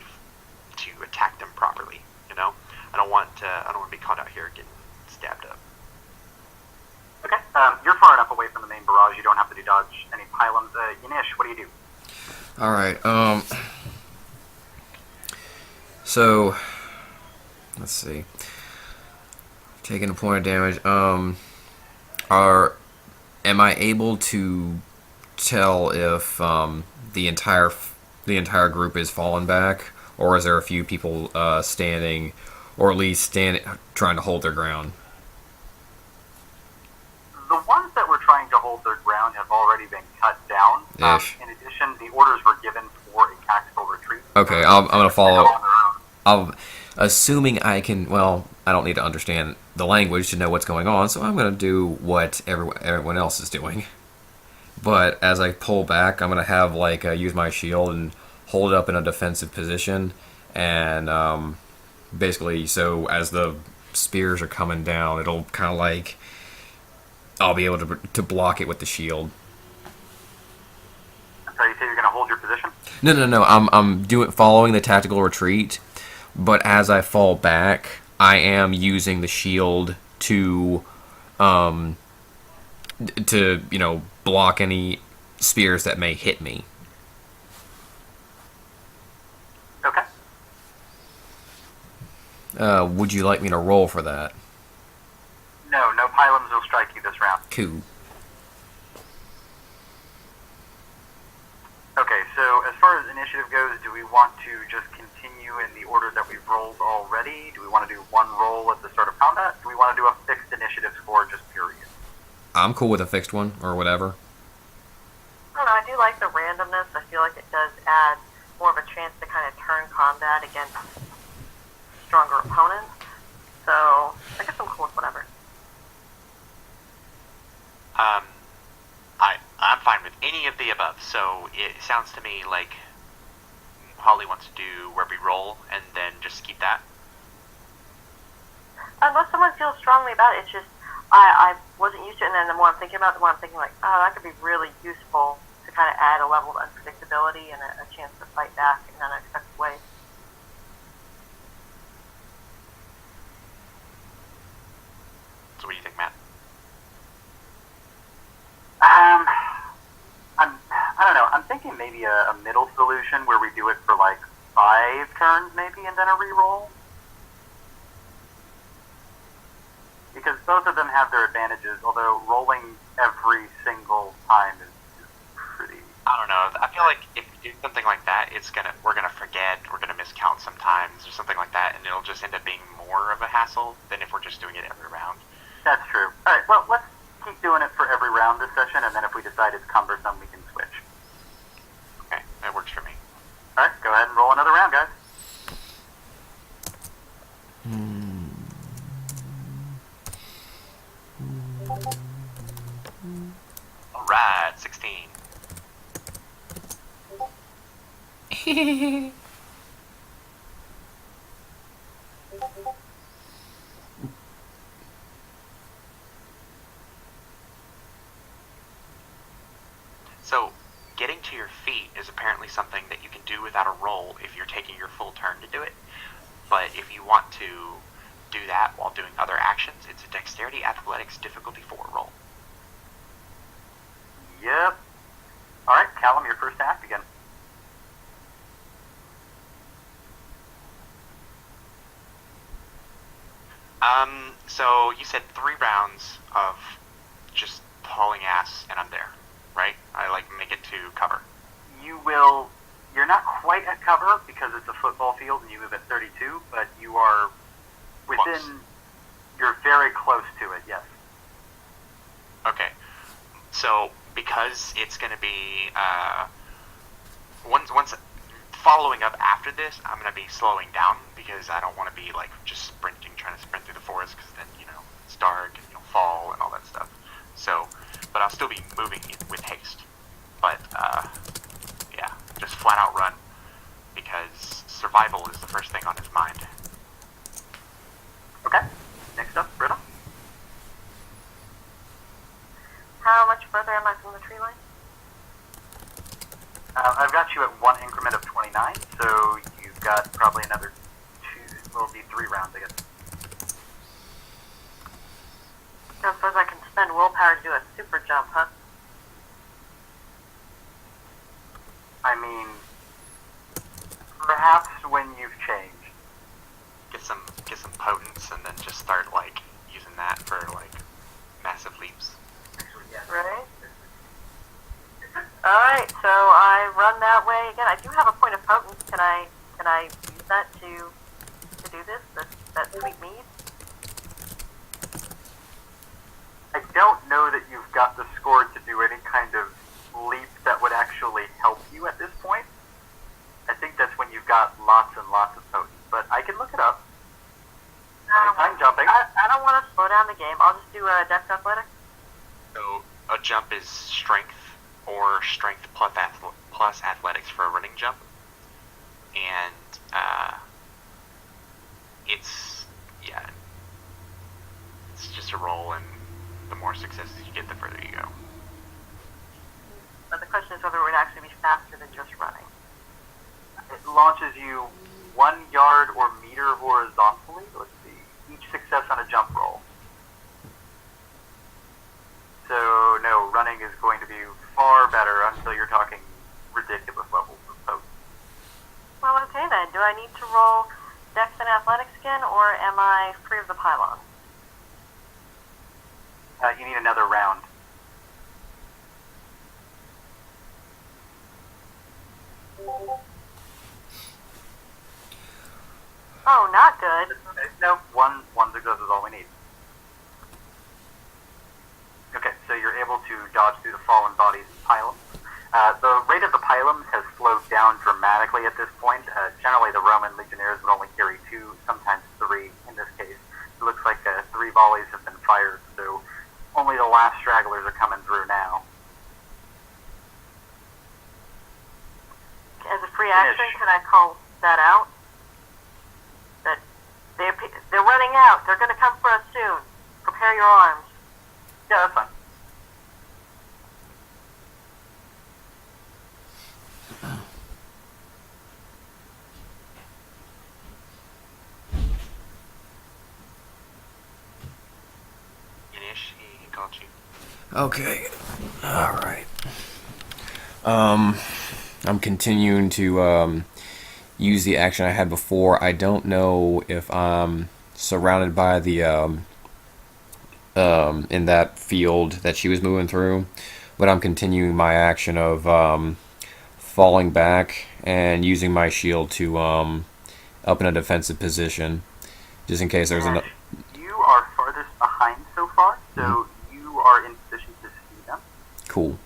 to attack them properly. I don't want to be caught out here getting stabbed up. Okay, you're far enough away from the main barrage. You don't have to dodge any pylons. Yanish, what do you do? All right. So let's see. Taking a point of damage. Am I able to tell if the entire group is fallen back, or is there a few people standing, or at least trying to hold their ground? The ones that were trying to hold their ground have already been cut down. Ish. In addition, the orders were given for a tactical retreat. Okay, I'm gonna follow. Assuming I can. Well, I don't need to understand the language to know what's going on, so I'm gonna do what everyone else is doing. But as I pull back, I'm gonna have use my shield and hold it up in a defensive position, and basically, so as the spears are coming down, it'll kind of I'll be able to block it with the shield. So you say you're going to hold your position? No. I'm following the tactical retreat, but as I fall back, I am using the shield to block any spears that may hit me. Okay. Would you like me to roll for that? No pylons will strike you this round. Cool. Okay, so as far as initiative goes, do we want to just continue in the order that we've rolled already? Do we want to do one roll at the start of combat? Do we want to do a fixed initiative score, just period? I'm cool with a fixed one, or whatever. I don't know, I do like the randomness. I feel like it does add more of a chance to kind of turn combat against stronger opponents. Any of the above. So it sounds to me like Holly wants to do where we roll and then just keep that. Unless someone feels strongly about it, it's just I wasn't used to it, and then the more I'm thinking about it, the more I'm thinking like, oh, that could be really useful to kind of add a level of unpredictability and a chance to fight back in unexpected ways. So what do you think, Matt? I don't know. I'm thinking maybe a middle solution where we do it for like 5 turns maybe and then a reroll. Because both of them have their advantages, although rolling every single time is pretty... I don't know. I feel like if we do something like that, we're gonna forget, we're gonna miscount sometimes or something like that, and it'll just end up being more of a hassle than if we're just doing it every round. That's true. Alright, well, let's keep doing it for every round this session, and then if we decide it's cumbersome, we can switch. Okay, that works for me. Alright, go ahead and roll another round, guys. Alright, 16. So, getting to your feet is apparently something that you can do without a roll if you're taking your full turn to do it. But if you want to do that while doing other actions, it's a Dexterity Athletics difficulty 4 roll. Yep. Alright, Callum, your first act again. So you said 3 rounds of just hauling ass and I'm there, right? I make it to cover. You're not quite at cover because it's a football field and you move at 32, but you are within, Close. You're very close to it, yes. Okay. So because it's going to be, once following up after this, I'm going to be slowing down because I don't want to be just sprinting, trying to sprint through the forest because then, it's dark and you'll fall and all that stuff. So, but I'll still be moving with haste. But, yeah, just flat out run because survival is the first thing on his mind. Okay. Next up, Britta. How much further am I from the tree line? I've got you at 1 increment of 29, so you've got probably another 2, it'll be 3 rounds, I guess. I suppose I can spend willpower to do a super jump, huh? I mean, perhaps when you've changed. Get some potence and then just start using that for massive leaps. Right? Alright, so I run that way again. I do have a point of potence. Can I use that to do this? That sweet mead? I don't know that you've got the score to do any kind of leap that would actually help you at this point. I think that's when you've got lots and lots of potence, but I can look it up. I'm jumping. I don't want to slow down the game. I'll just do a Dex Athletics. So a jump is strength or strength plus athletics for a running jump, and it's just a roll, and the more successes you get, the further you go. But the question is whether it would actually be faster than just running. It launches you 1 yard or meter horizontally. Let's see. Each success on a jump roll. So, no, running is going to be far better until you're talking ridiculous levels of potence. Well, okay then. Do I need to roll Dex and Athletics again, or am I free of the pylon? You need another round. Oh, not good. No, one success is all we need. Okay, so you're able to dodge through the fallen bodies and pylons. The rate of the pylons has slowed down dramatically at this point. Generally, the Roman legionnaires would only carry 2, sometimes 3 in this case. It looks like 3 volleys have been fired, so only the last stragglers are coming through now. free action, can I call that out? That they're running out. They're going to come for us soon. Prepare your arms. Yeah, that's fine. Inish, he called you. Okay. All right. I'm continuing to use the action I had before. I don't know if I'm surrounded by the in that field that she was moving through, but I'm continuing my action of falling back and using my shield to up in a defensive position, just in case there's another. You are farthest behind so far, so you are in position to see them. Cool.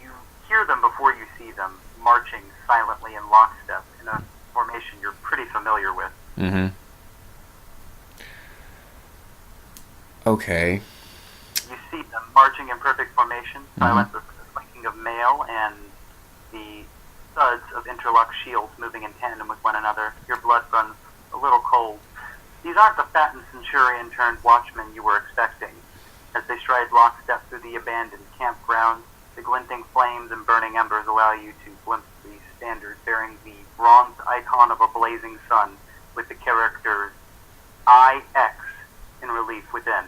You hear them before you see them, marching silently in lockstep in a formation you're pretty familiar with. Mm-hmm. Okay. You see them marching in perfect formation, silent with the clinking of mail and the thuds of interlocked shields moving in tandem with one another. Your blood runs a little cold. These aren't the fattened centurion turned watchmen you were expecting. As they stride lockstep through the abandoned campground, the glinting flames and burning embers allow you to glimpse the standard bearing the bronze icon of a blazing sun with the characters IX in relief within.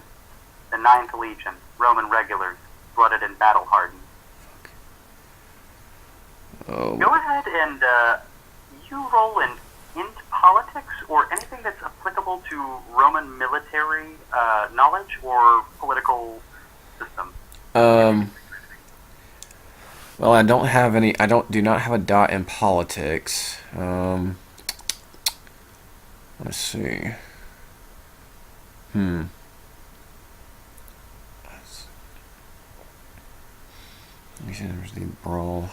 The 9th Legion, Roman regulars, blooded and battle-hardened. Oh. Go ahead and you roll an int politics or anything that's applicable to Roman military knowledge or political system. Well, I don't have any. Do not have a dot in politics. Let's see. There's the brawl.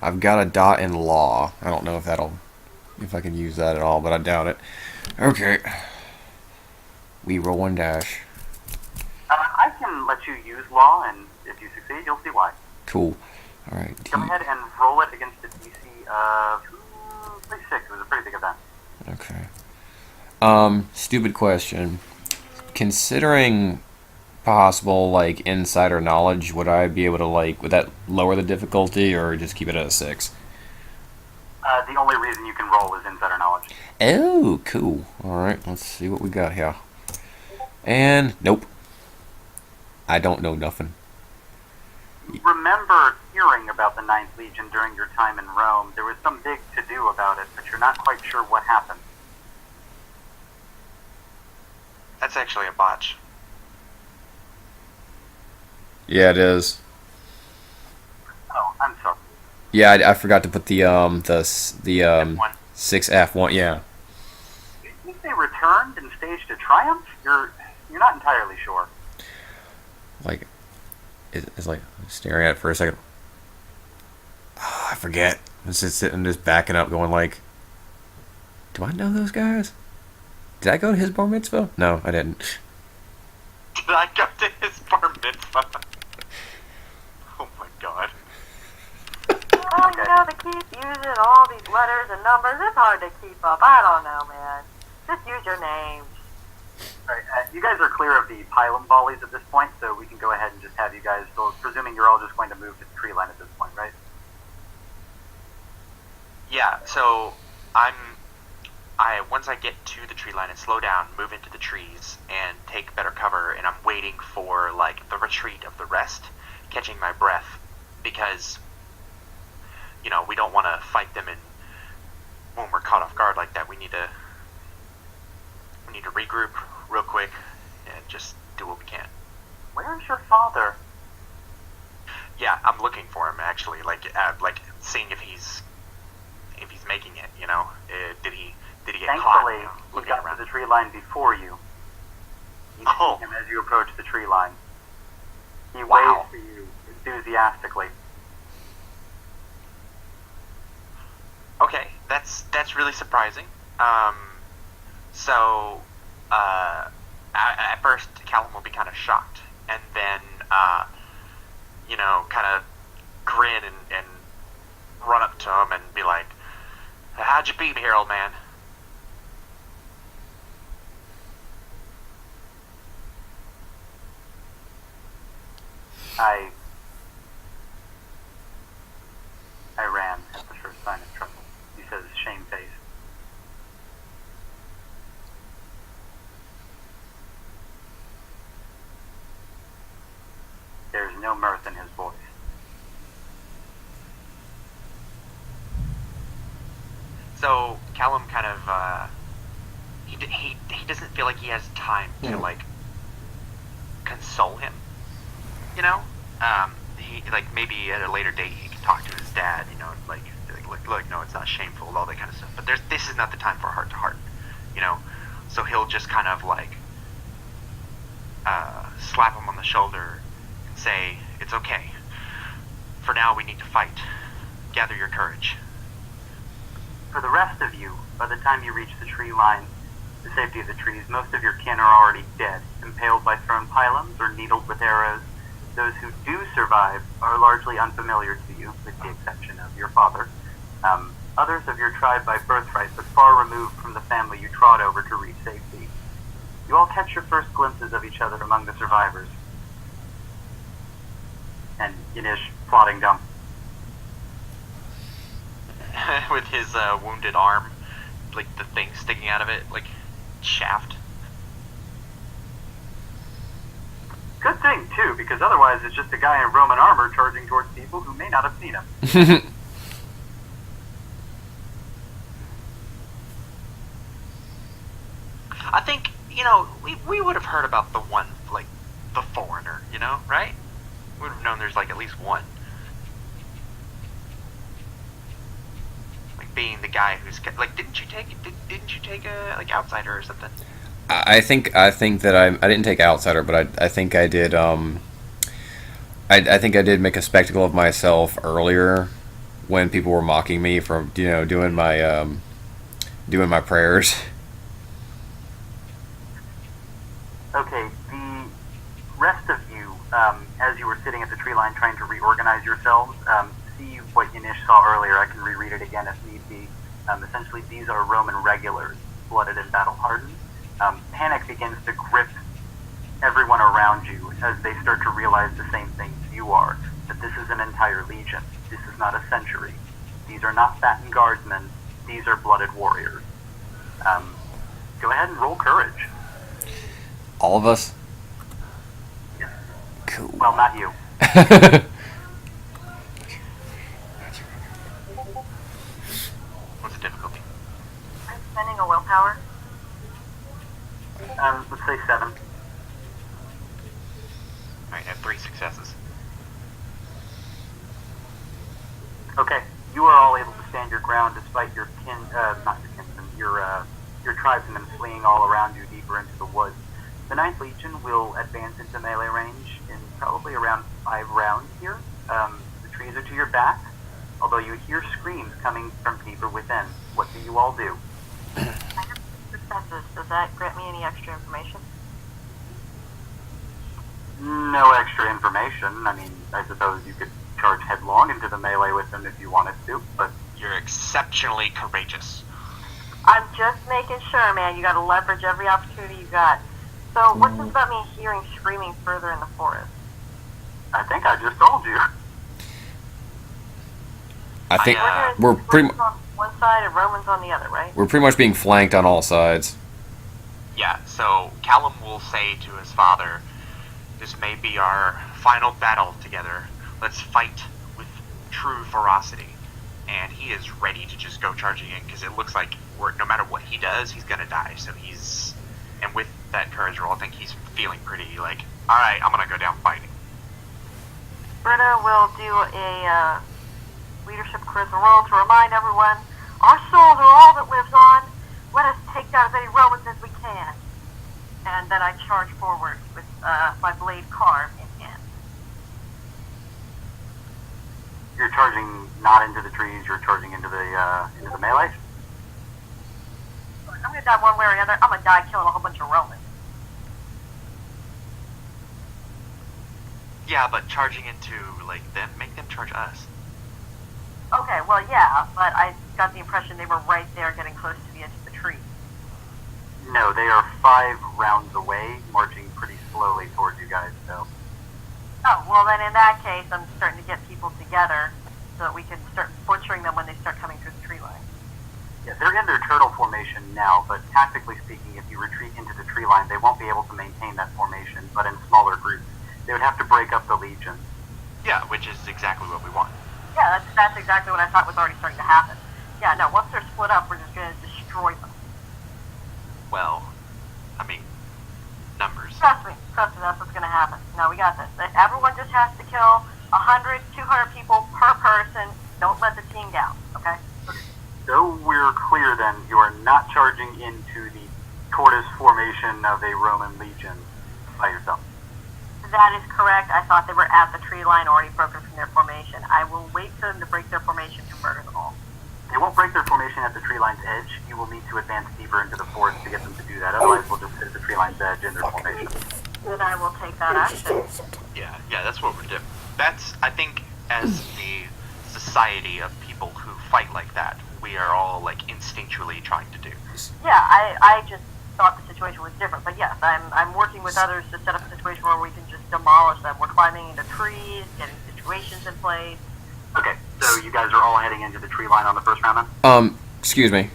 I've got a dot in law. I don't know if I can use that at all, but I doubt it. Okay. We roll one dash. I can let you use law, and if you succeed, you'll see why. Cool. All right. Go ahead and roll it against the DC of 6. It was a pretty big event. Okay. Stupid question. Considering possible like insider knowledge, would I be able to would that lower the difficulty or just keep it at a 6? The only reason you can roll is insider knowledge. Oh, cool. All right, let's see what we got here. And nope, I don't know nothing. You remember hearing about the 9th Legion during your time in Rome. There was some big to-do about it, but you're not quite sure what happened. That's actually a botch. Yeah, it is. Oh, I'm sorry. Yeah, I forgot to put the F1. 6F1. Yeah. You think they returned and staged a triumph? You're not entirely sure. Like, it's like staring at it for a second. Oh, I forget. I'm just sitting, just backing up, going like, do I know those guys? Did I go to his bar mitzvah? No, I didn't. Did I go to his bar mitzvah? Oh my god. Oh, you know, they keep using all these letters and numbers. It's hard to keep up. I don't know, man. Just use your names. All right, you guys are clear of the pylon volleys at this point, so we can go ahead and just have you guys, so presuming you're all just going to move to the tree line at this point, right? Yeah, so once I get to the tree line and slow down, move into the trees, and take better cover, and I'm waiting for, like, the retreat of the rest, catching my breath, because, you know, we don't want to fight them, and when we're caught off guard like that, we need to regroup real quick, and just do what we can. Where's your father? Yeah, I'm looking for him, actually, like seeing if he's making it, you know? Did he get caught? Thankfully, You know, he looking got around. to the tree line before you. You Oh. see him as you approach the tree line. He Wow. waves to you enthusiastically. Okay, that's really surprising. So at first Callum will be kind of shocked, and then you know, kind of grin and run up to him and be like, "How'd you beat me here, old man?" I ran at the first sign of trouble, he says, shamefaced. There's no mirth in his voice. So Callum kind of he doesn't feel like he has time to like console him, you know. He like maybe at a later date he can talk to his dad, you know, like look, no, it's not shameful, all that kind of stuff. But this is not the time for heart to heart, you know. So he'll just kind of like slap him on the shoulder and say, "It's okay. For now, we need to fight. Gather your courage." For the rest of you, by the time you reach the tree line, the safety of the trees, most of your kin are already dead, impaled by thrown pylons or needled with arrows. Those who do survive are largely unfamiliar to you, with the exception of your father. Others of your tribe by birthright, but far removed from the family you trod over to reach safety. You all catch your first glimpses of each other among the survivors. And Yanish plodding dumb. With his wounded arm, like the thing sticking out of it, like shaft. Good thing, too, because otherwise it's just a guy in Roman armor charging towards people who may not have seen him. I think, you know, we would have heard about the one, like, the foreigner, you know, right? We would have known there's, like, at least one. Like, being the guy who's, like, didn't you take a, like, outsider or something? I think that I didn't take outsider, but I think I did. I think I did make a spectacle of myself earlier when people were mocking me for doing my prayers. Okay, the rest of you, as you were sitting at the tree line trying to reorganize yourselves, see what Yanish saw earlier. I can reread it again if need be. Essentially, these are Roman regulars, blooded and battle-hardened. Panic begins to grip everyone around you as they start to realize the same things you are, that this is an entire legion. This is not a century. These are not fattened guardsmen. These are blooded warriors. Go ahead and roll courage. All of us. Yes. Cool. Well, not you. What's the difficulty? I'm spending a willpower. Let's say 7. Alright, I have 3 successes. Okay, you are all able to stand your ground despite your not your kinsmen, your tribesmen fleeing all around you deeper into the woods. The 9th Legion will advance into melee range in probably around 5 rounds here. The trees are to your back, although you hear screams coming from deeper within. What do you all do? I have successes. Does that grant me any extra information? No extra information. I mean, I suppose you could charge headlong into the melee with them if you wanted to, but... You're exceptionally courageous. I'm just making sure, man. You got to leverage every opportunity you got. So, what's this about me hearing screaming further in the forest? I think I just told you. I think We're we're pretty on one side and Romans on the other, right? we're pretty much being flanked on all sides. Yeah, so Callum will say to his father, "This may be our final battle together. Let's fight with true ferocity." And he is ready to just go charging in because it looks like no matter what he does, he's gonna die. So and with that courage roll, I think he's feeling pretty like, all right, I'm gonna go down fighting. Britta will do a leadership charisma roll to remind everyone, our souls are all that lives on. Let us take down as many Romans as we can. And then I charge forward with my blade carved in hand. You're charging not into the trees, you're charging into the melee? I'm gonna die one way or the other. I'm gonna die killing a whole bunch of Romans. Yeah, but charging into like them, make them charge us. Okay, well, yeah, but I got the impression they were right there getting close to the edge of the tree. No, they are 5 rounds away, marching pretty slowly towards you guys, so. Oh, well, then in that case, I'm starting to get people together so that we can start butchering them when they start coming through the tree line. Yeah, they're in their turtle formation now, but tactically speaking, if you retreat into the tree line, they won't be able to maintain that formation, but in smaller groups. They would have to break up the legion. Yeah, which is exactly what we want. Yeah, that's exactly what I thought was already starting to happen. Yeah, no, once they're split up, we're just going to destroy them. Well, I mean, numbers. Trust me, that's what's going to happen. No, we got this. Everyone just has to kill 100, 200 people per person. Don't let the team down, okay? So we're clear then, you are not charging into the tortoise formation of a Roman legion by yourself. That is correct. I thought they were at the tree line, already broken from their formation. I will wait for them to break their formation to murder them all. They won't break their formation at the tree line's edge. You will need to advance deeper into the forest to get them to do that. Otherwise, we'll just hit the tree line's edge in their formation. Then I will take that action. Yeah, that's what we're doing. That's, I think, as a society of people who fight like that, we are all, like, instinctually trying to do. Yeah, I just thought the situation was different. But yes, I'm working with others to set up a situation where we can just demolish them. We're climbing into trees, getting situations in place. Okay, so you guys are all heading into the tree line on the first round then? Excuse me.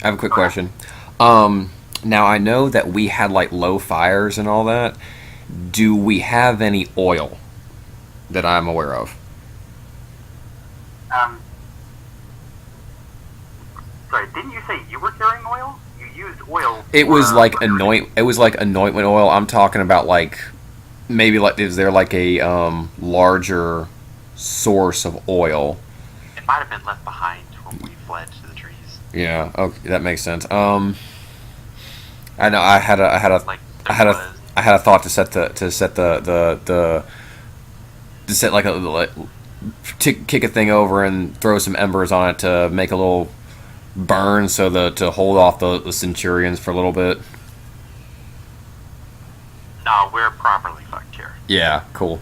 I have a quick question. Now I know that we had like low fires and all that. Do we have any oil that I'm aware of? Sorry, didn't you say you were carrying oil? You used oil. It was like anointment oil. I'm talking about like maybe like is there like a larger source of oil? It might have been left behind when we fled to the trees. Yeah, okay, that makes sense. I know I had a thought to set to kick a thing over and throw some embers on it to make a little burn to hold off the centurions for a little bit. No, we're properly fucked here. Yeah, cool.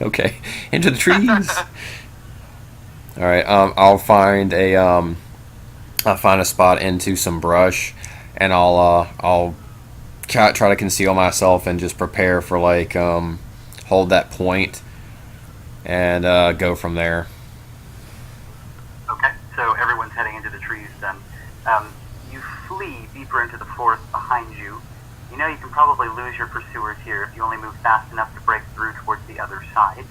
Okay, into the trees. All right, I'll find a spot into some brush, and I'll try to conceal myself and just prepare for like hold that point and go from there. Okay, so everyone's heading into the trees then. You flee deeper into the forest behind you. You know you can probably lose your pursuers here if you only move fast enough to break through towards the other side.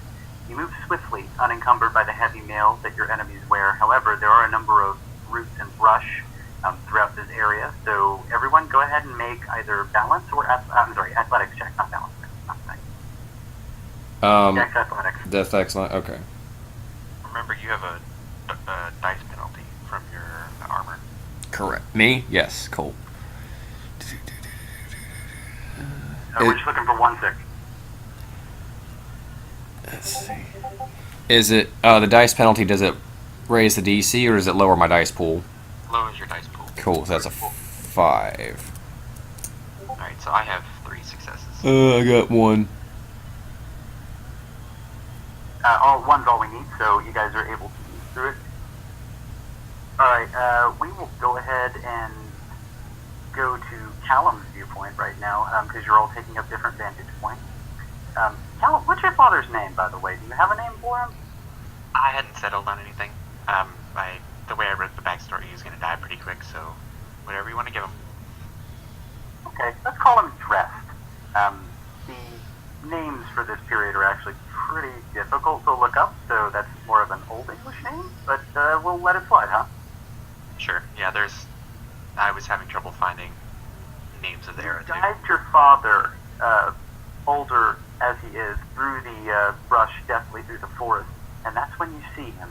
You move swiftly, unencumbered by the heavy mail that your enemies wear. However, there are a number of roots and brush throughout this area, so everyone go ahead and make either balance or athletics check, not balance check, not nice. Dex athletics. That's excellent. Okay. Remember, you have a dice penalty from your armor. Correct. Me? Yes. Cool. We're just looking for 1/6. Let's see. Is it the dice penalty? Does it raise the DC or does it lower my dice pool? Lowers your dice pool. Cool. So that's a 5. Alright, so I have 3 successes. I got 1. One's all we need, so you guys are able to move through it. Alright, we will go ahead and go to Callum's viewpoint right now, because you're all taking up different vantage points. Callum, what's your father's name, by the way? Do you have a name for him? I hadn't settled on anything. The way I read the backstory, he's gonna die pretty quick, so whatever you want to give him. Okay, let's call him Dressed. The names for this period are actually pretty difficult to look up, so that's more of an Old English name, but we'll let it slide, huh? Sure, yeah, I was having trouble finding names of the era, too. Guide your father, older as he is, through the brush deftly through the forest, and that's when you see him.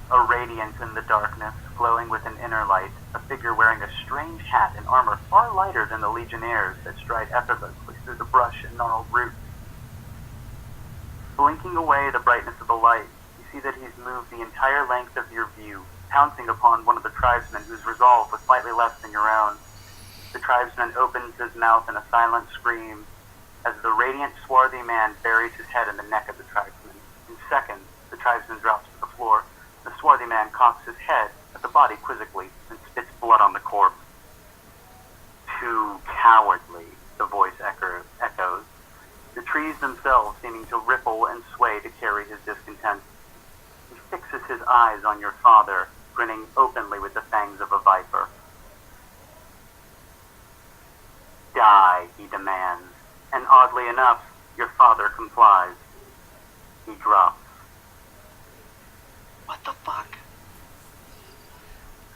A radiance in the darkness, glowing with an inner light, a figure wearing a strange hat and armor far lighter than the legionnaires that stride effortlessly through the brush and gnarled roots. Blinking away the brightness of the light, you see that he's moved the entire length of your view, pouncing upon one of the tribesmen whose resolve was slightly less than your own. The tribesman opens his mouth in a silent scream as the radiant, swarthy man buries his head in the neck of the tribesman. In seconds, the tribesman drops to the floor. The swarthy man cocks his head at the body quizzically and spits blood on the corpse. Too cowardly, the voice echoes, the trees themselves seeming to ripple and sway to carry his discontent. He fixes his eyes on your father, grinning openly with the fangs of a viper. Die, he demands, and oddly enough, your father complies. He drops. What the fuck?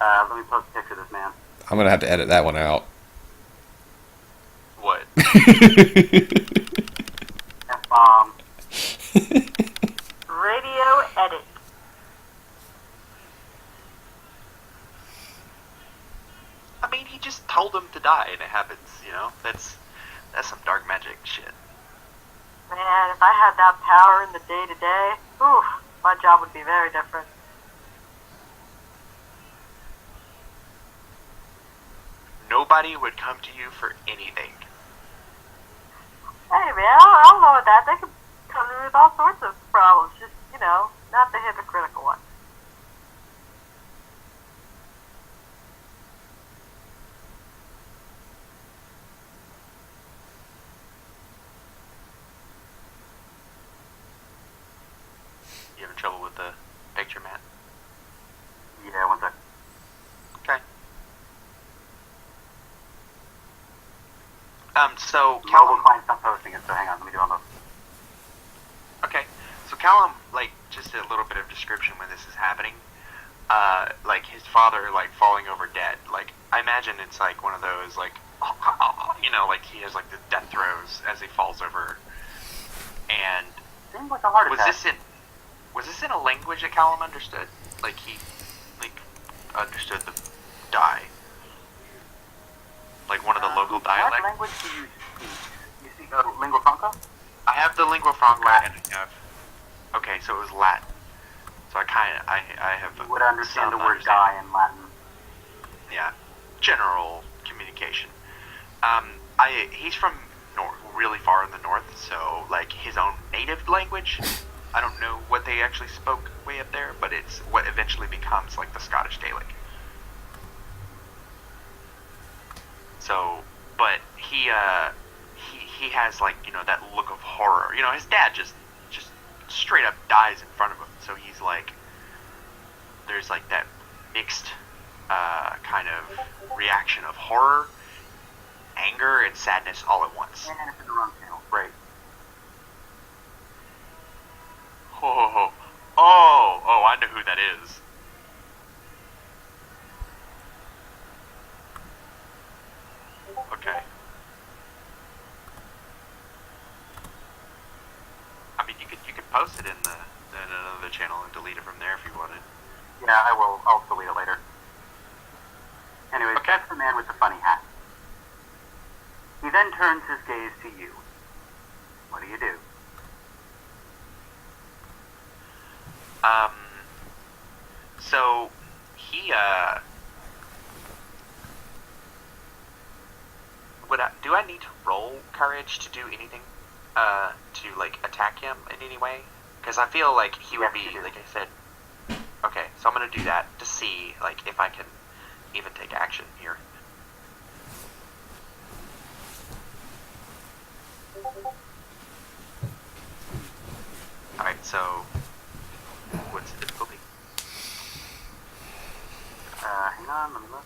Let me post a picture of this man. I'm gonna have to edit that one out. What? F-bomb. Radio edit. I mean, he just told him to die, and it happens. You know, that's some dark magic shit. Man, if I had that power in the day-to-day, oof, my job would be very different. Nobody would come to you for anything. Hey, man, I don't know what that. They could come to me with all sorts of problems. Just, not the hypocritical ones. You having trouble with the picture, Matt? Yeah, one sec. Okay. So Mobile Callum. client's not posting it, so hang on, let me do all those. Okay, so Callum, just a little bit of description when this is happening. His father, falling over dead. I imagine it's one of those, he has the death throes as he falls over. And Seems like a heart was attack. this in a language that Callum understood? He understood the die. One of the local dialects. What language do you speak? You speak lingua franca? I have the lingua franca and I have. Okay, so it was Latin. So I have. You would understand the some word die in Latin. Yeah, general communication. He's from really far in the north, so his own native language. I don't know what they actually spoke way up there, but it's what eventually becomes the Scottish Gaelic. So, but he has that look of horror. His dad just straight up dies in front of him. So he's there's that mixed kind of reaction of horror, anger, and sadness all at once. And it's in the wrong channel. Great. Oh, I know who that is. Okay. I mean, you could post it in another channel and delete it from there if you wanted. Yeah, I will. I'll delete it later. Anyways, Okay. that's the man with the funny hat. He then turns his gaze to you. What do you do? So he do I need to roll courage to do anything to attack him in any way? Because I feel he would Yes, be, you do. like I said. Okay, so I'm gonna do that to see if I can even take action here. All right, so what's the difficulty? Hang on, let me look.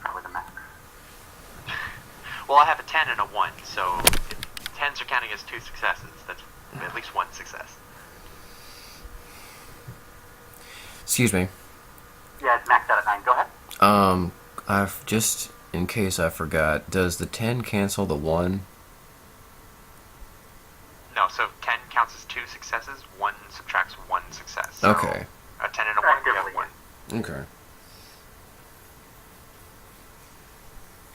Probably the max. Well, I have a 10 and a 1, so if 10s are counting as 2 successes. That's at least 1 success. Excuse me. Yeah, it's maxed out at 9. Go ahead. I've just in case I forgot. Does the 10 cancel the 1? No, so 10 counts as 2 successes, 1 subtracts 1 success. So Okay. a 10 and a 1, you have 1. Okay.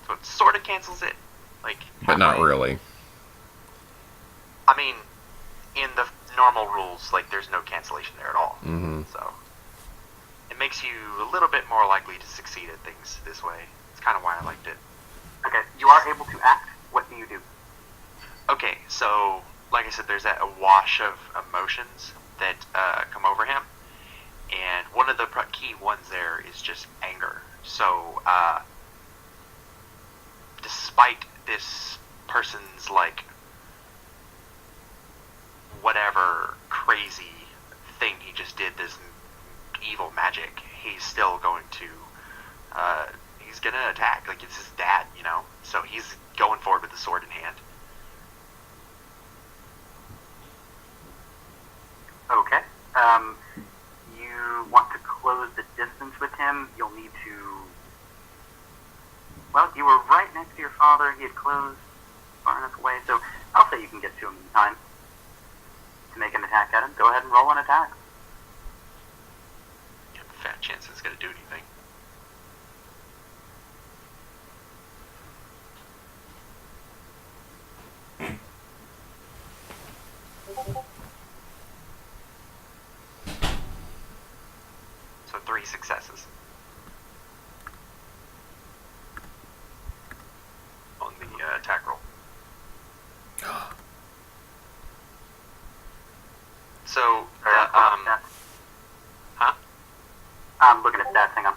So it sort of cancels it. But not halfway. really. I mean, in the normal rules, there's no cancellation there at all. Mm-hmm. So it makes you a little bit more likely to succeed at things this way. It's kind of why I liked it. Okay, you are able to act. What do you do? Okay, so like I said, there's that a wash of emotions that come over him, and one of the key ones there is just anger. So, despite this person's like whatever crazy thing he just did, this evil magic, he's still going to he's gonna attack. Like, it's his dad, you know, so he's going forward with the sword in hand. Okay. You want to close the distance with him, you'll need to... Well, you were right next to your father. He had closed far enough away, so I'll say you can get to him in time to make an attack at him. Go ahead and roll an attack. You have a fat chance it's gonna do anything. So 3 successes on the attack roll. So, huh? I'm looking at stats, hang on.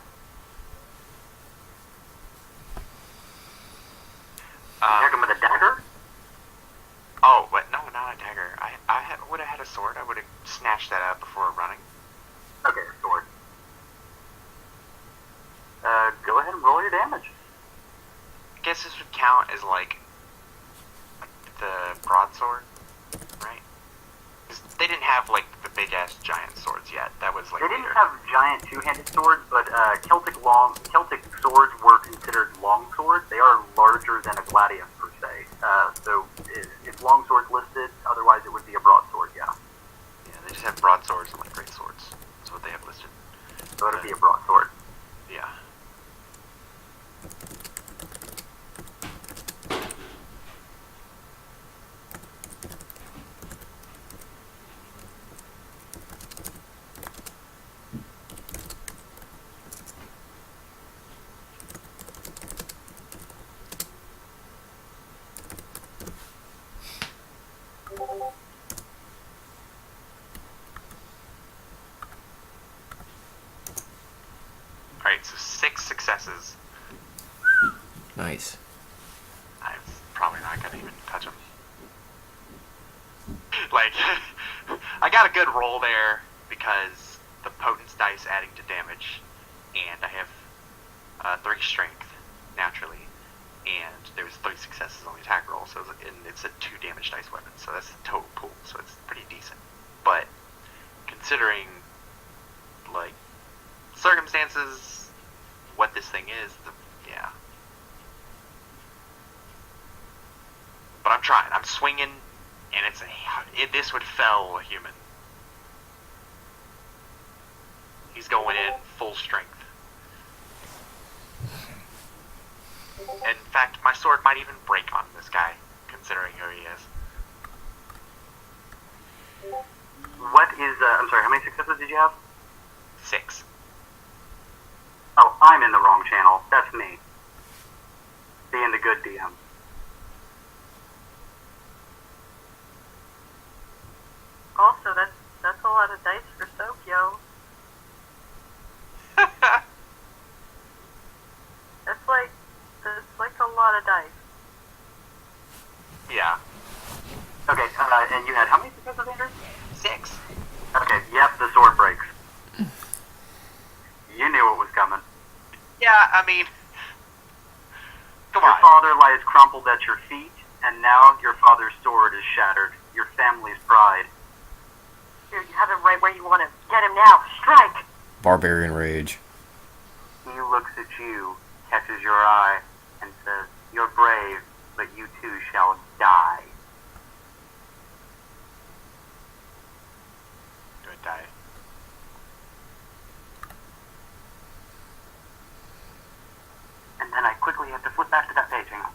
Attack him with a dagger? Oh, but no, not a dagger. I would have had a sword. I would have snatched that up before running. Okay, a sword. Go ahead and roll your damage. I guess this would count as like the broadsword, right? 'Cause they didn't have like the big ass giant swords yet. That was like They didn't later. have giant two-handed swords, but Celtic swords were considered long swords. They are larger than a gladius per se. So if long swords listed, otherwise it would be a broadsword. Yeah. Yeah, they just have broadswords and like great swords. That's what they have listed. So it'd be a broadsword. Yeah. Alright, so 6 successes. Nice. I'm probably not gonna even touch him. Like, I got a good roll there because the potence dice adding to damage, and I have 3 strength naturally, and there was 3 successes on the attack roll, so it's a 2 damage dice weapon, so that's the total pool, so it's pretty decent. But considering like circumstances, what this thing is, yeah. But I'm trying. I'm swinging, and this would fell a human. He's going in full strength. In fact, my sword might even break on this guy, considering who he is. What is, I'm sorry, how many successes did you have? 6. Oh, I'm in the wrong channel. That's me. Being the good DM. Also, that's a lot of dice for soap, yo. That's like a lot of dice. Yeah. Okay, and you had how many successes, Andrew? 6. Okay, yep, the sword breaks. You knew it was coming. Yeah, I mean, come Your on. father lies crumpled at your feet, and now your father's sword is shattered. Your family's pride. Here, you have him right where you want him. Get him now. Strike! Barbarian rage. He looks at you, catches your eye, and says, "You're brave, but you too shall die." Good die. And then I quickly have to flip back to that page. Hang on.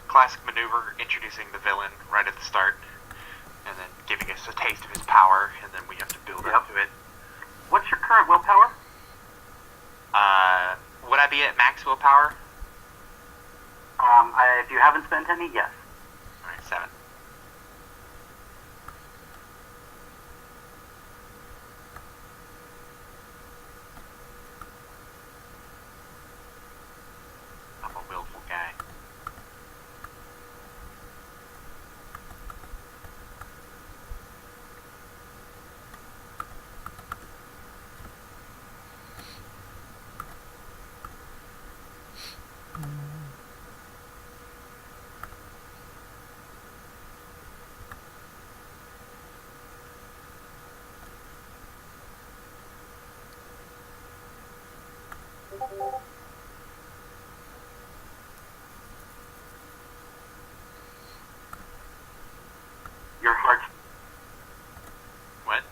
Classic maneuver, introducing the villain right at the start. and then giving us a taste of his power, and then we have to build Yep. up to it. What's your current willpower? Would I be at max willpower? If you haven't spent any, yes. Alright, 7. I'm a willful guy. Your heart, What?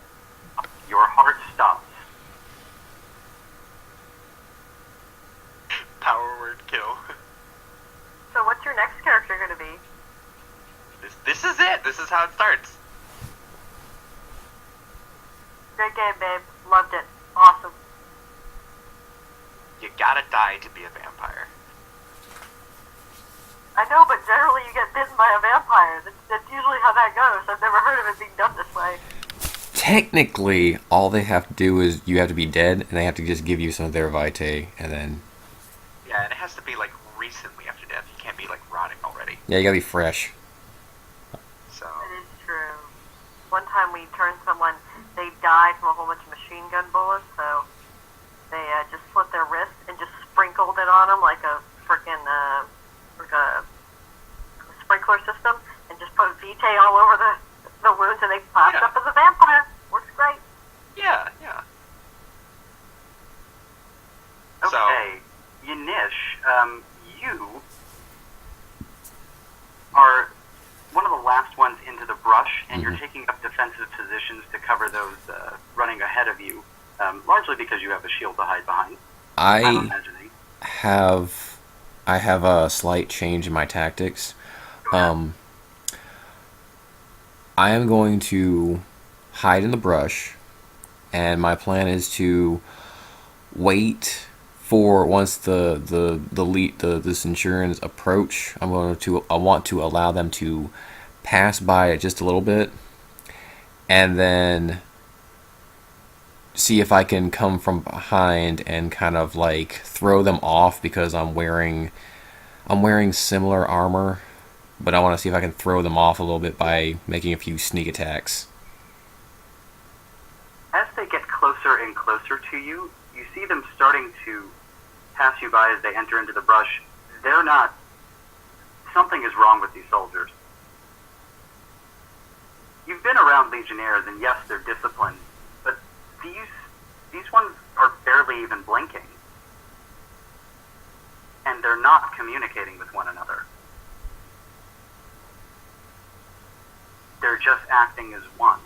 your heart stops. Power word kill. So what's your next character going to be? This is it. This is how it starts. Great game, babe. Loved it. Awesome. You gotta die to be a vampire. I know, but generally you get bitten by a vampire. That's usually how that goes. I've never heard of it being done this way. Technically, all they have to do is you have to be dead, and they have to just give you some of their vitae, and then Yeah, and it has to be like recently after death. You can't be like rotting already. yeah, you gotta be fresh. So It is true. One time we turned someone, they died from a whole bunch of machine gun bullets, so they just slit their wrist and just sprinkled it on them like a freaking like a sprinkler system, and just put vitae all over the wounds, and they popped Yeah. up as a vampire. Works great. yeah. Okay, Yanish, you are one of the last ones into the brush, and you're taking up defensive positions to cover those running ahead of you, largely because you have a shield to hide behind. I'm I imagining. I have a slight change in my tactics. I am going to hide in the brush, and my plan is to wait for once the Centurions approach. I want to allow them to pass by it just a little bit, and then see if I can come from behind and kind of like throw them off because I'm wearing similar armor, but I want to see if I can throw them off a little bit by making a few sneak attacks. As they get closer and closer to you, you see them starting to pass you by as they enter into the brush. They're not... Something is wrong with these soldiers. You've been around Legionnaires, and yes, they're disciplined, but these ones are barely even blinking. And they're not communicating with one another. They're just acting as one.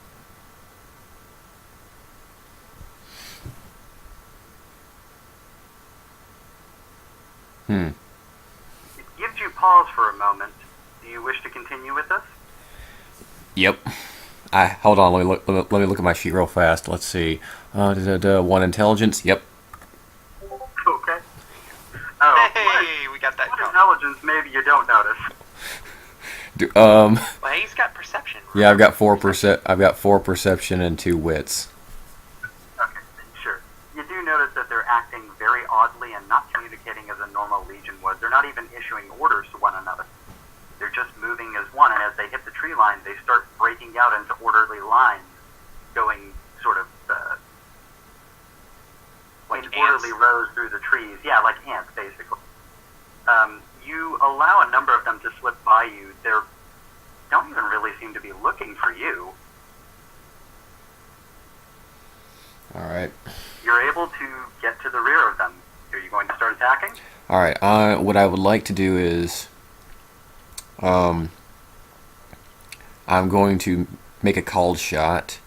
It gives you pause for a moment. Do you wish to continue with this? Yep. I hold on. Let me look at my sheet real fast. Let's see. One intelligence. Yep. Okay. Oh, hey, we got that what going. intelligence maybe you don't notice? Well, he's got perception. Yeah, I've got 4%. I've got 4 perception and 2 wits. Okay, sure. You do notice that they're acting very oddly and not communicating as a normal legion would. They're not even issuing orders to one another. They're just moving as one, and as they hit the tree line, they start breaking out into orderly lines, going sort of Like in orderly ants. rows through the trees. Yeah, like ants, basically. You allow a number of them to slip by you. They don't even really seem to be looking for you. All right. You're able to get to the rear of them. Are you going to start attacking? All right. What I would like to do is, I'm going to make a called shot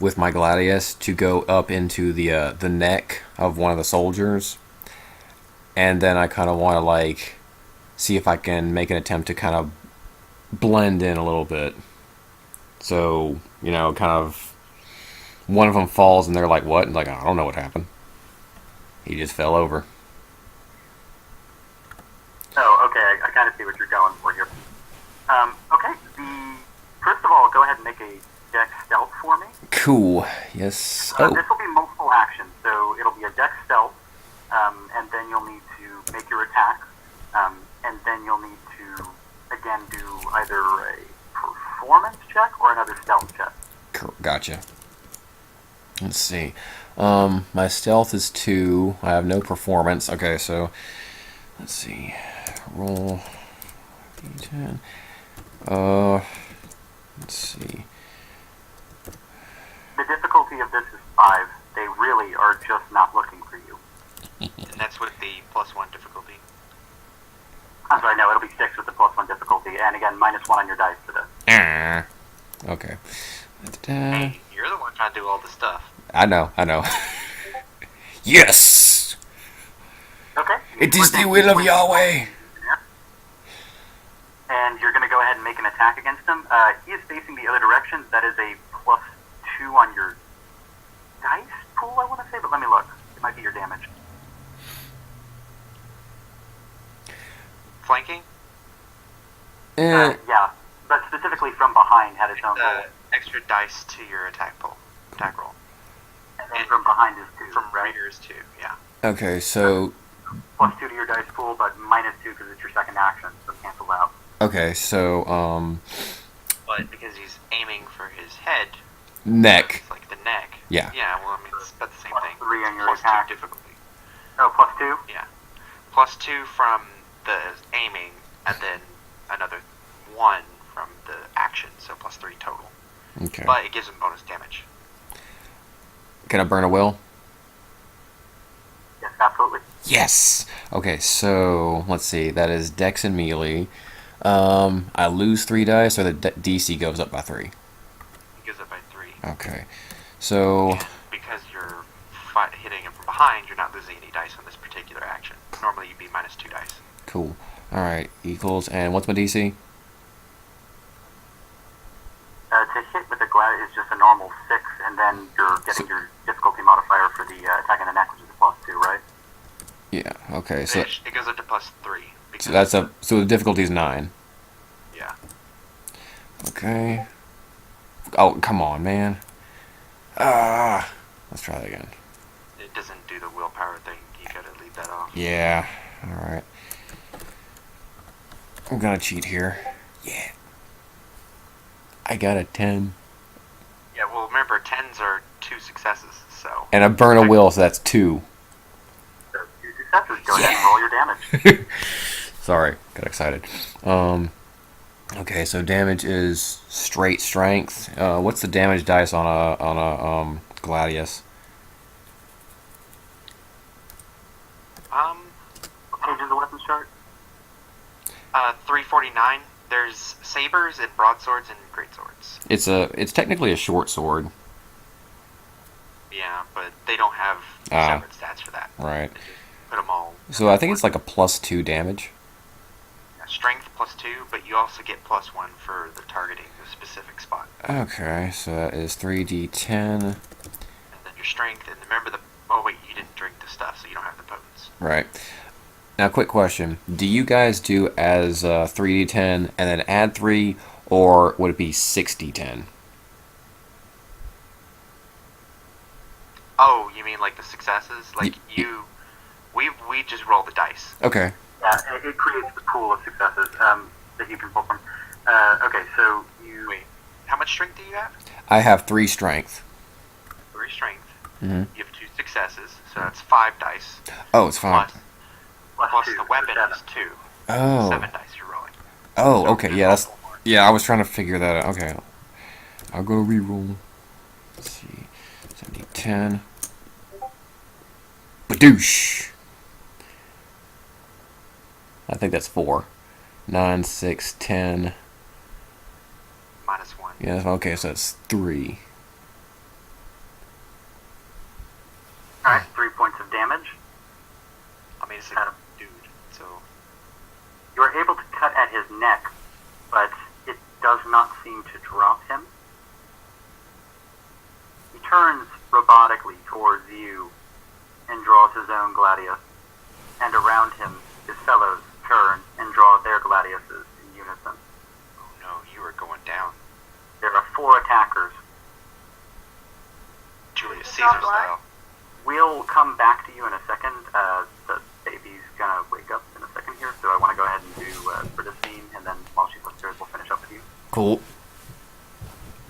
with my gladius to go up into the neck of one of the soldiers, and then I kind of want to like see if I can make an attempt to kind of blend in a little bit. So, kind of one of them falls and they're like, what? And like, I don't know what happened. He just fell over. Oh, okay. I kind of see what you're going for here. Okay. First of all, go ahead and make a dex stealth for me. Cool. Yes. This will be multiple actions, so it'll be a dex stealth, and then you'll need to make your attack, and then you'll need to again do either a performance check or another stealth check. Gotcha. Let's see. My stealth is 2. I have no performance. Okay, so let's see. Roll d10. Let's see. The difficulty of this is 5. They really are just not looking for you. And that's with the +1 difficulty. I'm sorry, no, it'll be 6 with the +1 difficulty, and again, -1 on your dice for this. Okay. Hey, you're the one trying to do all the stuff. I know. Yes! Okay. It is the will of Yahweh! And you're going to go ahead and make an attack against him. He is facing the other direction. That is a +2 on your dice pool, I want to say, but let me look. It might be your damage. Flanking? Yeah, but specifically from behind had its own roll. Extra dice to your attack roll. And then from behind is 2. From right? rear is 2, yeah. Okay, so... +2 to your dice pool, but -2 because it's your second action, so cancel out. Okay, so, But because he's aiming for his head, neck. it's like the neck. Yeah. Yeah, well, I mean, it's about the same thing. +3 on your Plus attack. 2 difficulty. Oh, +2? Yeah. +2 from the aiming, and then another 1 from the action, so +3 total. Okay. But it gives him bonus damage. Can I burn a will? Yes, absolutely. Yes! Okay, so, let's see. That is Dex and Melee. I lose 3 dice, or the DC goes up by 3? It goes up by 3. Okay. So... And because you're hitting him from behind, you're not losing any dice on this particular action. Normally you'd be -2 dice. Cool. Alright, equals, and what's my DC? To hit with a glad is just a normal 6, and then you're getting your difficulty modifier for the attack in the neck, which is a +2, right? Yeah, okay, so... It goes up to +3. So that's a... So the difficulty is 9. Yeah. Okay. Oh, come on, man. Let's try that again. It doesn't do the willpower thing. You gotta leave that off. Yeah, alright. I'm gonna cheat here. Yeah. I got a 10. Yeah, well, remember, 10s are 2 successes, so... And I burn a will, so that's 2. So 2 successes. Go ahead and roll your damage. Sorry, got excited. Okay, so damage is straight strength. What's the damage dice on a Gladius? What page is the weapons chart? 349. There's sabers and broadswords and greatswords. It's technically a short sword. Yeah, but they don't have separate stats for that. Right. They just put them all. So I think it's like a +2 damage. Yeah, strength +2, but you also get +1 for the targeting a specific spot. Okay, so that is 3d10. And then your strength, and remember the... Oh wait, you didn't drink the stuff, so you don't have the potence. Right. Now, quick question. Do you guys do as 3d10 and then add 3, or would it be 6d10? Oh, you mean like the successes? Like we just roll the dice. Okay. Yeah, it creates the pool of successes that you can pull from. Okay, so you... Wait, how much strength do you have? I have 3 strength. 3 strength. Mm-hmm. You have 2 successes, so that's 5 dice. Oh, it's fine. Plus Plus 2, the weapon so is 2. Oh. 7 dice you're rolling. Oh, So okay. just Yeah, roll that's... more. Yeah, I was trying to figure that out. Okay. I'll go reroll. Let's see. 70, 10. Badoosh! I think that's 4. 9, 6, 10. -1. Yeah, okay, so that's 3. Alright, 3 points of damage. I mean, it's a dude, so... You are able to cut at his neck, but it does not seem to drop him. turns robotically towards you and draws his own gladius, and around him his fellows turn and draw their gladiuses in unison. Oh no, you are going down. There are 4 attackers. Julius Is it Caesar not black? style. We'll come back to you in a second. The baby's gonna wake up in a second here, so I want to go ahead and do for this scene, and then while she's upstairs, we'll finish up with you. Cool.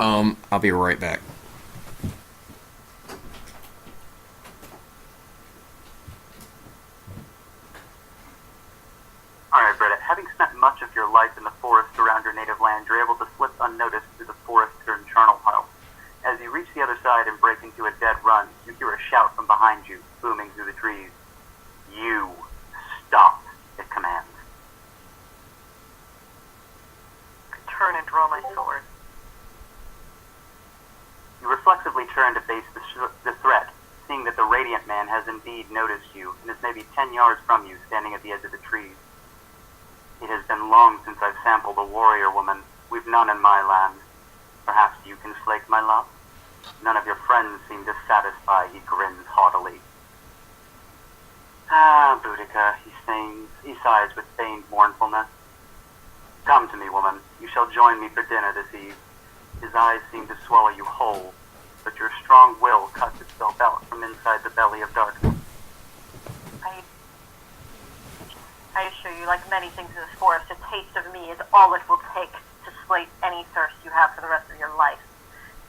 I'll be right back. Alright, Britta, having spent much of your life in the forest around your native land, you're able to slip unnoticed through the forest-turned charnel pile. As you reach the other side and break into a dead run, you hear a shout from behind you, booming through the trees. You stop, it commands. I turn and draw my sword. You reflexively turn to face the threat, seeing that the Radiant Man has indeed noticed you and is maybe 10 yards from you, standing at the edge of the trees. It has been long since I've sampled a warrior woman. We've none in my land. Perhaps you can slake my love? None of your friends seem to satisfy, he grins haughtily. Ah, Boudica, he sings. He sighs with feigned mournfulness. Come to me, woman. You shall join me for dinner this eve. His eyes seem to swallow you whole, but your strong will cuts itself out from inside the belly of darkness. I assure you, like many things in this forest, a taste of me is all it will take to slake any thirst you have for the rest of your life.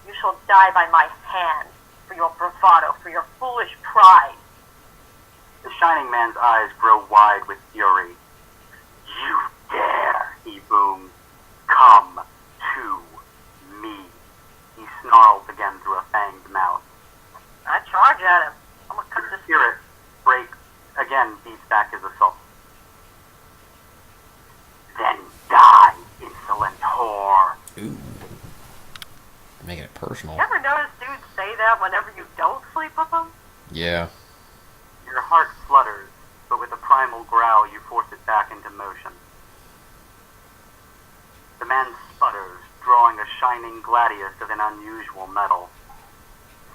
You shall die by my hand, for your bravado, for your foolish pride. The Shining Man's eyes grow wide with fury. You dare, he booms. Come to me. He snarls again through a fanged mouth. I charge at him. I'm gonna cut The this. spirit breaks again, beats back his assault. Then die, insolent whore. Ooh. Making it personal. You ever notice dudes say that whenever you don't sleep with them? Yeah. Your heart flutters, but with a primal growl you force it back into motion. The man sputters, drawing a shining gladius of an unusual metal.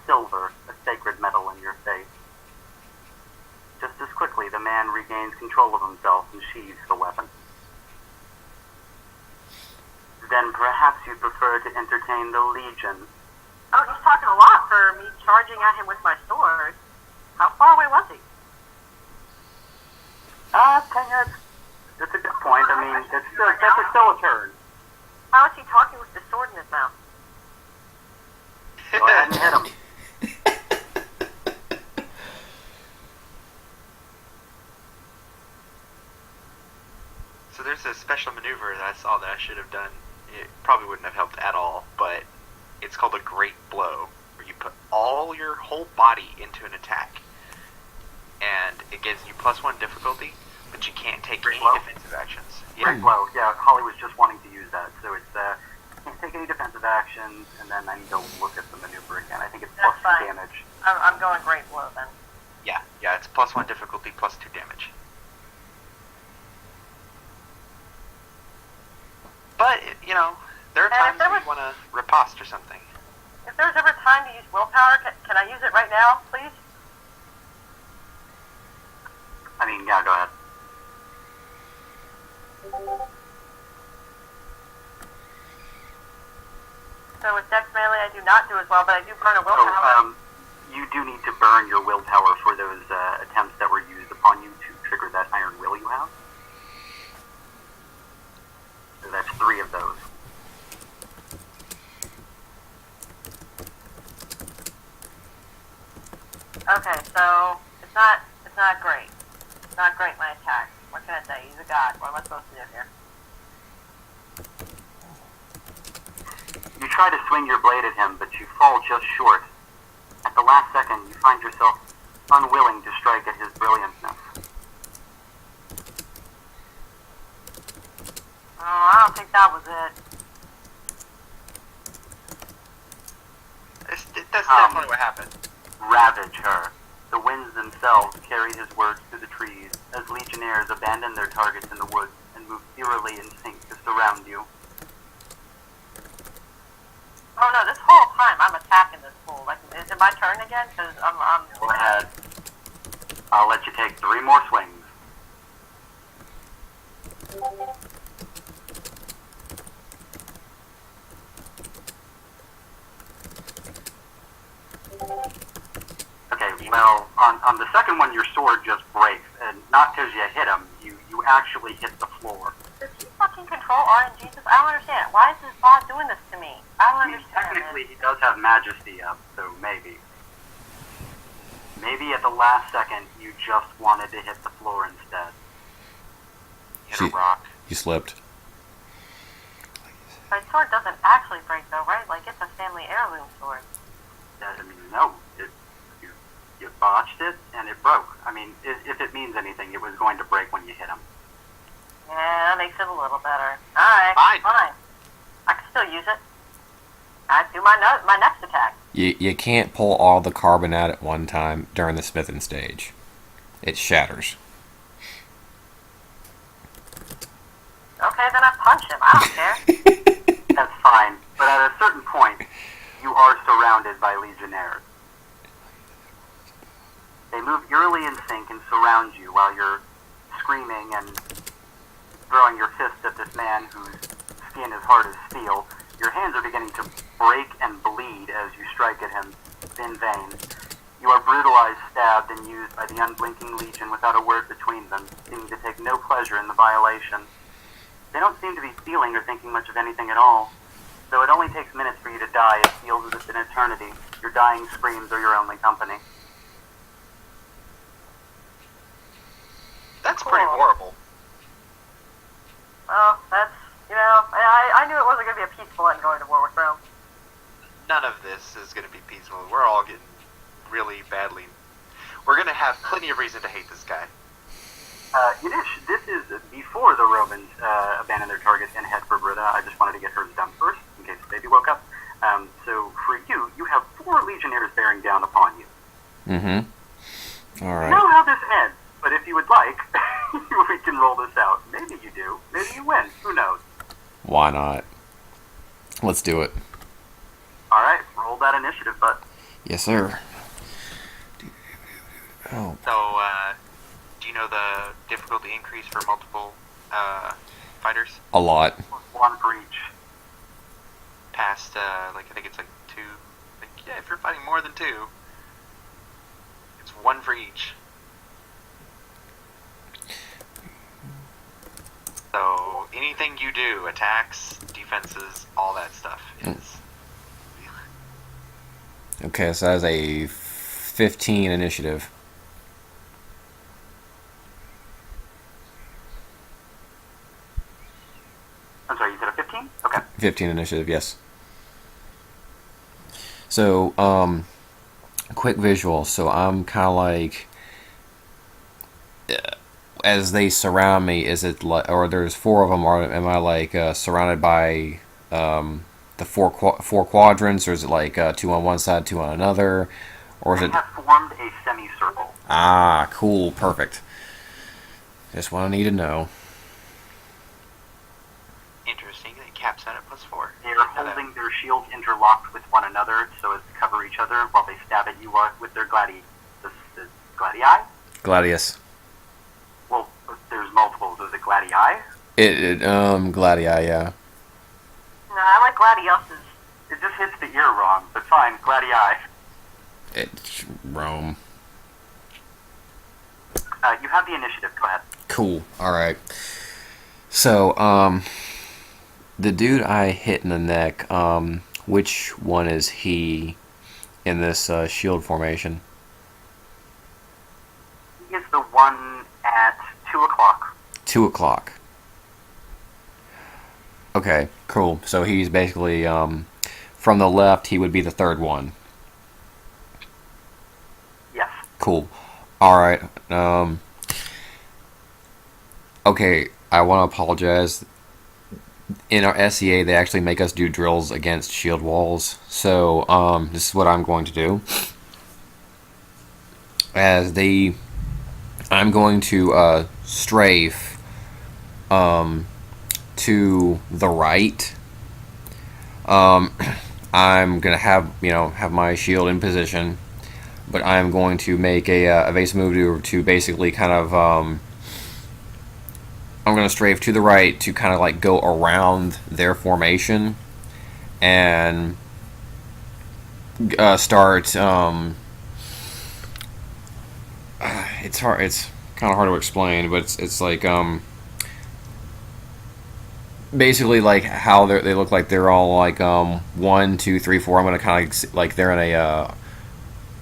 Silver, a sacred metal in your face. Just as quickly, the man regains control of himself and sheathes the weapon. Then perhaps you prefer to entertain the Legion. Oh, he's talking a lot for me charging at him with my sword. How far away was he? 10 yards. That's a good point. I mean, that's still a turn. How is he talking with the sword in his mouth? Go ahead and hit him. So there's a special maneuver that I saw that I should have done. It probably wouldn't have helped at all, but it's called a great blow, where you put all your whole body into an attack, and it gives you +1 difficulty, but you can't take Great any blow? defensive actions. Great blow. Yeah, Holly was just wanting to use that. So it's, can't take any defensive actions, and then I need to look at the maneuver again. I think it's That's +2 fine. damage. I'm going great blow then. Yeah, it's +1 difficulty, +2 damage. But, there are And if times there where was- you want to riposte or something. If there's ever time to use willpower, can I use it right now, please? I mean, yeah, go ahead. So with Dex Melee, I do not do as well, but I do burn a willpower. Oh, you do need to burn your willpower for those attempts that were used upon you to trigger that iron will you have. So that's 3 of those. Okay, so it's not great. It's not great, my attack. What can I say? He's a god. What am I supposed to do here? You try to swing your blade at him, but you fall just short. At the last second, you find yourself unwilling to strike at his brilliantness. Oh, I don't think that was it. That's definitely what happened. Ravage her. The winds themselves carry his words through the trees as legionnaires abandon their targets in the woods and move eerily in sync to surround you. Oh no, this whole time I'm attacking this fool. Like, Is it my turn again? Because I'm. Go ahead. I'll let you take 3 more swings. Okay, well, on the second one, your sword just breaks, and not because you hit him, you actually hit the floor. Does he fucking control RNGs? I don't understand. Why is this bot doing this to me? I don't I mean, understand. technically, he does have majesty up, so maybe. Maybe at the last second, you just wanted to hit the floor instead. Hit a rock. You slipped. My sword doesn't actually break though, right? Like it's a family heirloom sword. I mean, no, you botched it and it broke. I mean, if it means anything, it was going to break when you hit him. Yeah, that makes it a little better. Alright, fine. I can still use it. I do my next attack. You can't pull all the carbon out at one time during the smithing stage. It shatters. Okay, then I punch him. I don't care. That's fine, but at a certain point, you are surrounded by legionnaires. They move eerily in sync and surround you while you're screaming and throwing your fists at this man whose skin is hard as steel. Your hands are beginning to break and bleed as you strike at him in vain. You are brutalized, stabbed, and used by the unblinking legion without a word between them, seeming to take no pleasure in the violation. They don't seem to be feeling or thinking much of anything at all. Though it only takes minutes for you to die, it feels as if an eternity. Your dying screams are your only company. That's pretty horrible. Well, that's, I knew it wasn't going to be a peaceful end going to war with Rome. None of this is going to be peaceful. We're all getting really badly. We're going to have plenty of reason to hate this guy. Yiddish, this is before the Romans abandoned their targets and head for Brita. I just wanted to get hers done first, in case the baby woke up. So for you, you have 4 legionnaires bearing down upon you. Mm-hmm. All right. You know how this ends, but if you would like, we can roll this out. Maybe you do. Maybe you win. Who knows? Why not? Let's do it. All right, roll that initiative, bud. Yes, sir. Oh. So, do you know the difficulty increase for multiple fighters? A lot. 1 for each. Past, I think it's 2. Yeah, if you're fighting more than 2, it's 1 for each. So, anything you do, attacks, defenses, all that stuff is... Okay, so that's a 15 initiative. I'm sorry, you said a 15? Okay. 15 initiative, yes. So, quick visual. So I'm kind of like, as they surround me, is it like, or there's 4 of them, or am I like surrounded by the four quadrants, or is it like 2 on one side, 2 on another, or is They it? have formed a semicircle. Ah, cool, perfect. Just what I need to know. Interesting. They caps out at +4. They are holding their shields interlocked with one another so as to cover each other while they stab at you with their gladii. Gladius. Well, there's multiples. Is it gladii? Gladii, yeah. No, I like gladiuses. It just hits the ear wrong, but fine, gladii. It's Rome. You have the initiative. Go ahead. Cool. All right. So, the dude I hit in the neck, which one is he in this shield formation? He is the one at 2 o'clock. 2 o'clock. Okay, cool. So he's basically, from the left, he would be the 3rd one. Yes. Cool. Alright, okay, I want to apologize. In our SEA, they actually make us do drills against shield walls. So, this is what I'm going to do. I'm going to, strafe, to the right. I'm gonna have my shield in position, but I'm going to make a evasive move to basically kind of I'm gonna strafe to the right to kind of like go around their formation and start. It's hard. It's kind of hard to explain, but it's like basically like how they look like they're all like 1, 2, 3, 4. I'm gonna kind of like they're in a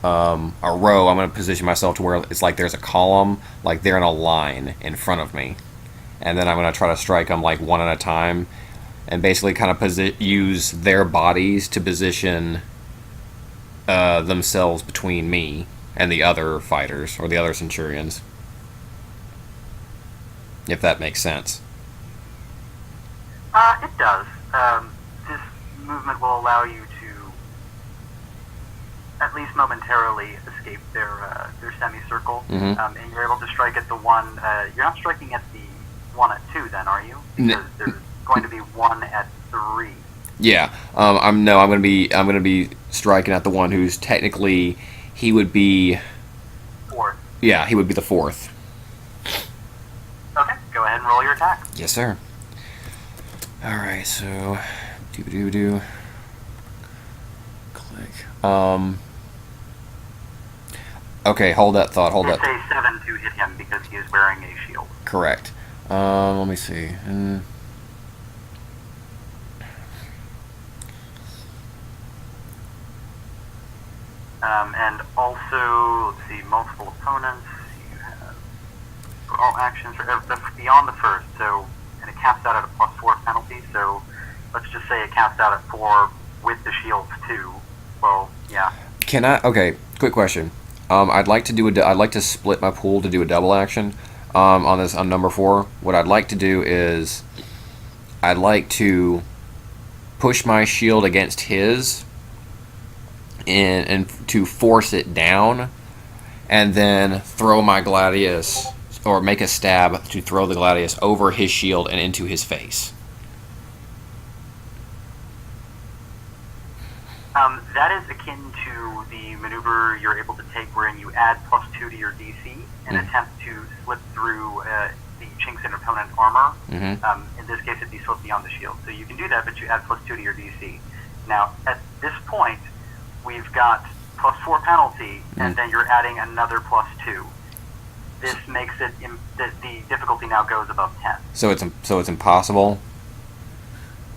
row. I'm gonna position myself to where it's like there's a column, like they're in a line in front of me, and then I'm gonna try to strike them like one at a time, and basically kind of use their bodies to position themselves between me and the other fighters or the other centurions, if that makes sense. It does. This movement will allow you to, at least momentarily, escape their semicircle, Mm-hmm. and you're able to strike at the one. You're not striking at the one at 2, then, are you? Because there's going to be one at 3. Yeah, I'm gonna be striking at the one who's technically he would be. 4. Yeah, he would be the 4th. Okay, go ahead and roll your attack. Yes, sir. All right, so do click. Okay, hold that thought. Hold I'd that. say 7 to hit him because he is wearing a shield. Correct. Let me see. And also, let's see, multiple opponents. You have for all actions beyond the first. So, and it caps out at a +4 penalty. So, let's just say it caps out at 4 with the shields too. Well, yeah. Can I? Okay, quick question. I'd like to I'd like to split my pool to do a double action. On number 4. What I'd like to do is I'd like to push my shield against his and to force it down, and then throw my gladius or make a stab to throw the gladius over his shield and into his face. That is akin to the maneuver you're able to take wherein you add +2 to your DC and attempt to slip through the chinks in your opponent's armor. In this case, it'd be slip beyond the shield. So you can do that, but you add +2 to your DC. Now, at this point, we've got +4 penalty, and then you're adding another +2. This makes it the difficulty now goes above 10. So it's impossible.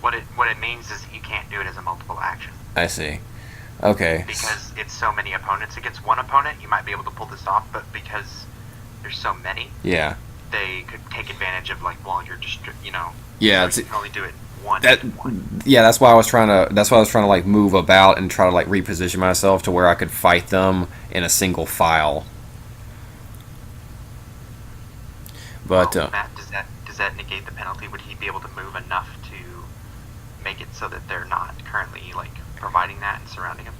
What it means is you can't do it as a multiple action. I see. Okay. Because it's so many opponents. Against one opponent, you might be able to pull this off, but because there's so many, Yeah. they could take advantage of you're just Yeah. you can only do it one. Yeah, that's why I was trying to like move about and try to like reposition myself to where I could fight them in a single file. But Matt, does that negate the penalty? Would he be able to move enough to make it so that they're not currently providing that and surrounding him?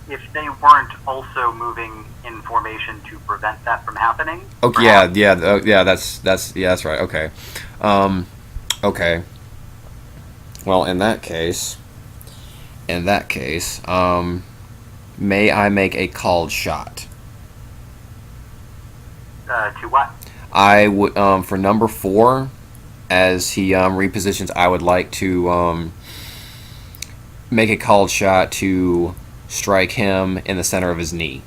If they weren't also moving in formation to prevent that from happening. okay, yeah, that's right. Okay, okay. Well, in that case, may I make a called shot? To what? I would for number 4, as he repositions, I would like to make a called shot to strike him in the center of his knee,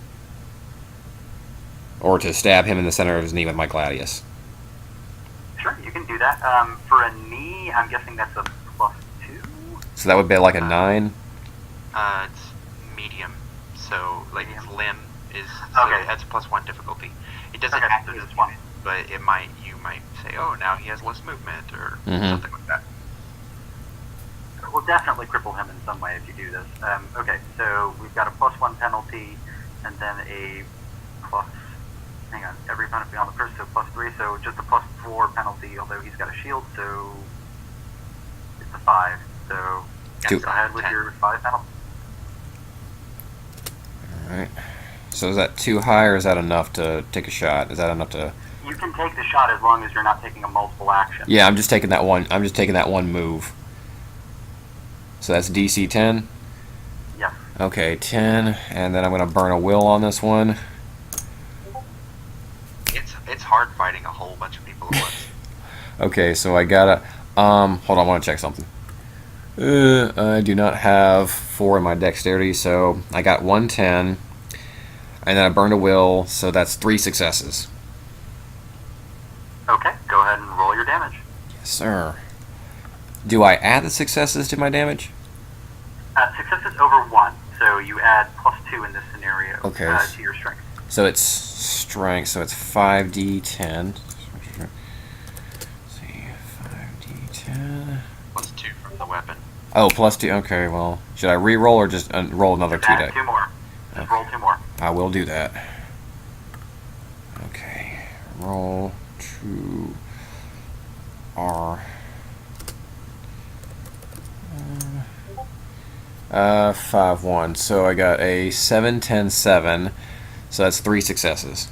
or to stab him in the center of his knee with my gladius. Sure, you can do that. For a knee, I'm guessing that's a +2. So that would be like a 9. It's medium, so his limb is Okay. that's +1 difficulty. It doesn't Okay, have so to just be, one. but you might say, oh, now he has less movement or Mhm. something like that. We'll definitely cripple him in some way if you do this. Okay, so we've got a +1 penalty, and then a plus. Hang on, every opponent beyond the first, so +3. So just a +4 penalty. Although he's got a shield, so it's a 5. So Two. go ahead with 10. your 5 penalty. All right. So is that too high, or is that enough to take a shot? Is that enough to? You can take the shot as long as you're not taking a multiple action. Yeah, I'm just taking that one. I'm just taking that one move. So that's DC 10. Okay, 10, and then I'm going to burn a will on this one. It's hard fighting a whole bunch of people at once. Okay, so I gotta. Hold on, I want to check something. I do not have 4 in my dexterity, so I got 110, and then I burned a will, so that's 3 successes. Okay, go ahead and roll your damage. Yes, sir. Do I add the successes to my damage? Successes over 1, so you add +2 in this scenario Okay. to your strength. So it's strength, so it's 5d10. See, 5d10. +2 from the weapon. Oh, +2. Okay, well, should I re-roll or just roll another 2 Add dice? 2 more. Just roll 2 more. I will do that. Okay, roll 2 R. 5-1. So I got a 7-10-7. So that's 3 successes.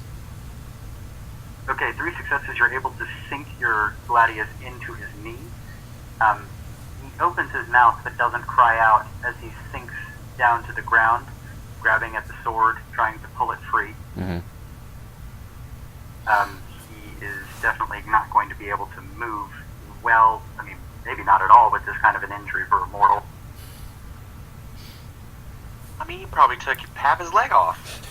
Okay, 3 successes. You're able to sink your gladius into his knee. He opens his mouth but doesn't cry out as he sinks down to the ground, grabbing at the sword, trying to pull it free. Mm-hmm. He is definitely not going to be able to move well. I mean, maybe not at all with this kind of an injury for a mortal. I mean, he probably took half his leg off.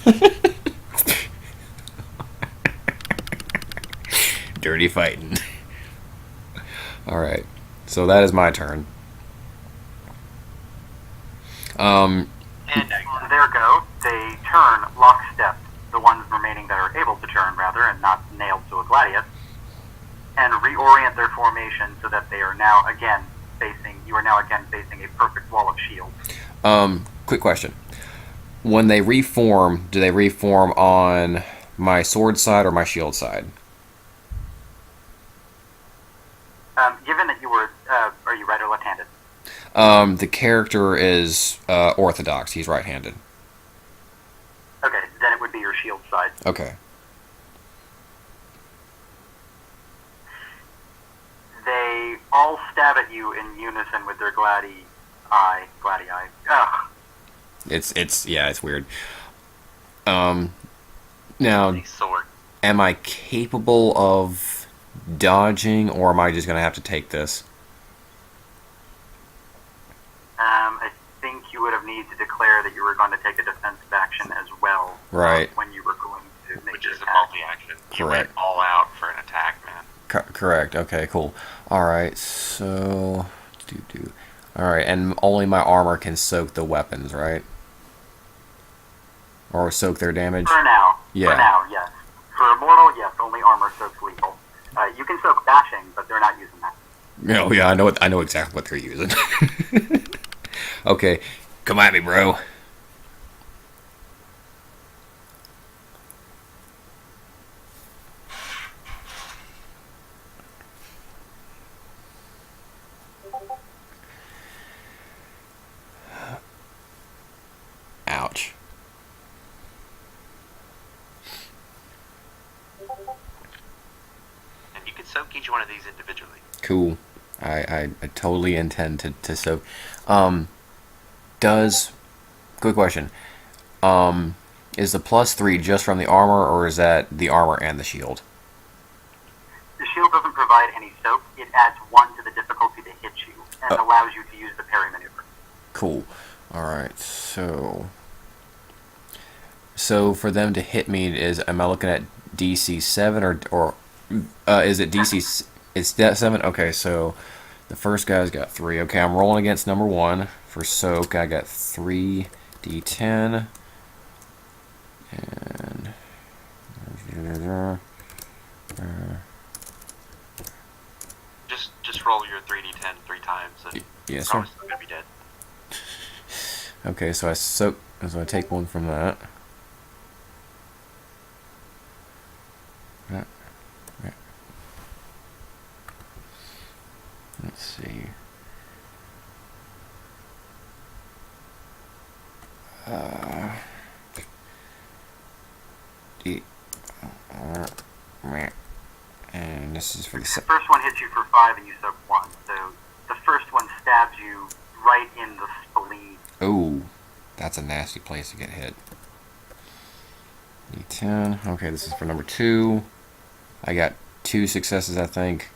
Dirty fighting. Alright, so that is my turn. And on their go, they turn lockstep, the ones remaining that are able to turn, rather, and not nailed to a gladius, and reorient their formation so that they are now again facing a perfect wall of shields. Quick question. When they reform, do they reform on my sword side or my shield side? Given that you were, are you right or left-handed? The character is orthodox. He's right-handed. Okay, then it would be your shield side. Okay. They all stab at you in unison with their gladii. Ugh. It's weird. Now, His sword. am I capable of dodging, or am I just gonna have to take this? I think you would have needed to declare that you were going to take a defensive action as well. Right. When you were going to make Which your is a attack. multi-action. You went Correct. all out for an attack, man. Correct. Okay, cool. Alright, so... Alright, and only my armor can soak the weapons, right? Or soak their damage? For now. Yeah. For now, yes. For a mortal, yes, only armor soaks lethal. You can soak bashing, but they're not using that. Oh, yeah, I know exactly what they're using. Okay, come at me, bro. Ouch. And you can soak each one of these individually. Cool. I totally intend to soak. Quick question. Is the +3 just from the armor, or is that the armor and the shield? The shield doesn't provide any soak. It adds 1 to the difficulty to hit you, and allows you to use the parry maneuver. Cool. Alright, so for them to hit me, am I looking at DC 7 or is it DC? It's 7? Okay, so the first guy's got 3. Okay, I'm rolling against number 1 for soak. I got 3d10. And Just roll your 3d10 3 times, and yes, sir. probably still gonna be dead. Okay, so I take 1 from that. Let's see. And this is for the The first one hits you for 5 and you soak 1. So the first one stabs you right in the spleen. Oh, That's a nasty place to get hit. D10. Okay, this is for number 2. I got 2 successes, I think.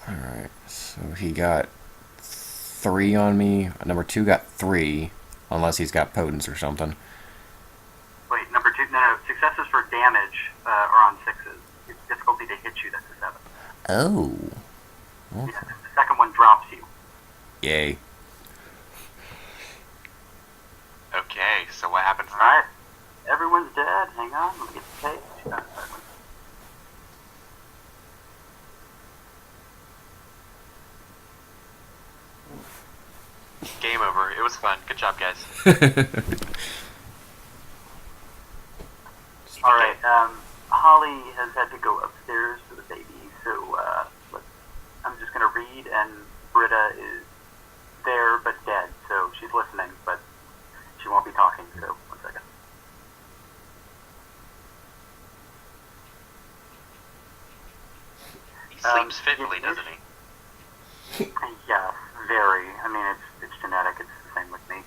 Alright, so he got 3 on me. Number 2 got 3, unless he's got potence or something. Wait, number 2, no, successes for damage are on 6s. It's difficulty to hit you, that's a 7. Oh. Yeah, the second one drops you. Yay. Okay, so what happens now? Alright, everyone's dead. Hang on, let me get the page. Game over. It was fun. Good job, guys. Alright, Holly has had to go upstairs for the baby, so I'm just going to read, and Britta is there but dead, so she's listening, but she won't be talking, so 1 second. He sleeps fitfully, doesn't he? Yeah, very. I mean, it's genetic. It's the same with me.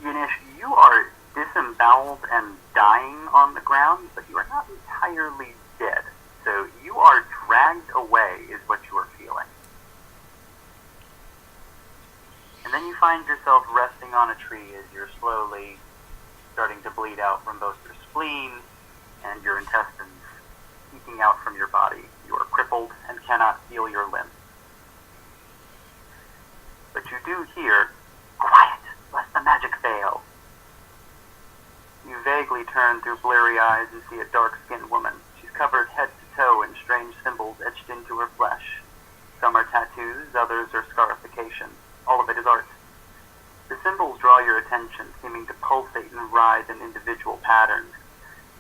Eunice, you are disemboweled and dying on the ground, but you are not entirely dead. So you are dragged away, is what you are feeling. And then you find yourself resting on a tree as you're slowly starting to bleed out from both your spleen and your intestines, eking out from your body. You are crippled and cannot feel your limbs. But you do hear, "Quiet, lest the magic fail." You vaguely turn through bleary eyes and see a dark-skinned woman. She's covered head to toe in strange symbols etched into her flesh. Some are tattoos, others are scarifications. All of it is art. The symbols draw your attention, seeming to pulsate and writhe in individual patterns.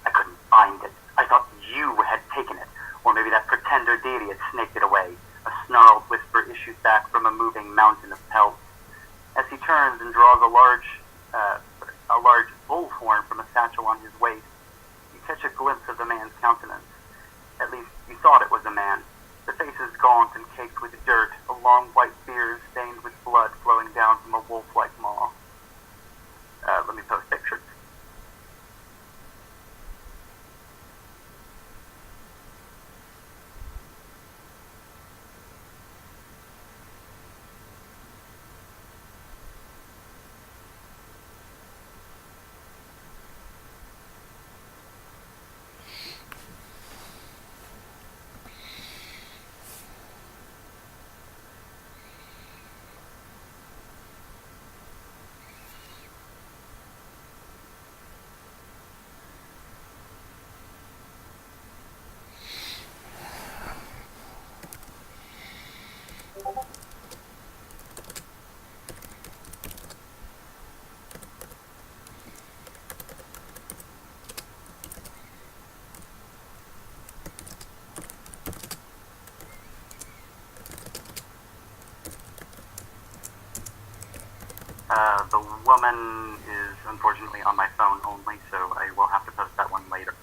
"I couldn't find it. I thought you had taken it. Or maybe that pretender deity had snaked it away." A snarled whisper issues back from a moving mountain of pelts. As he turns and draws a large bull's horn from a satchel on his waist, you catch a glimpse of the man's countenance. At least you thought it was a man. The face is gaunt and caked with dirt, a long white beard stained with blood flowing down from a wolf-like maw. Let me post pictures. The woman is unfortunately on my phone only, so I will have to post that one later.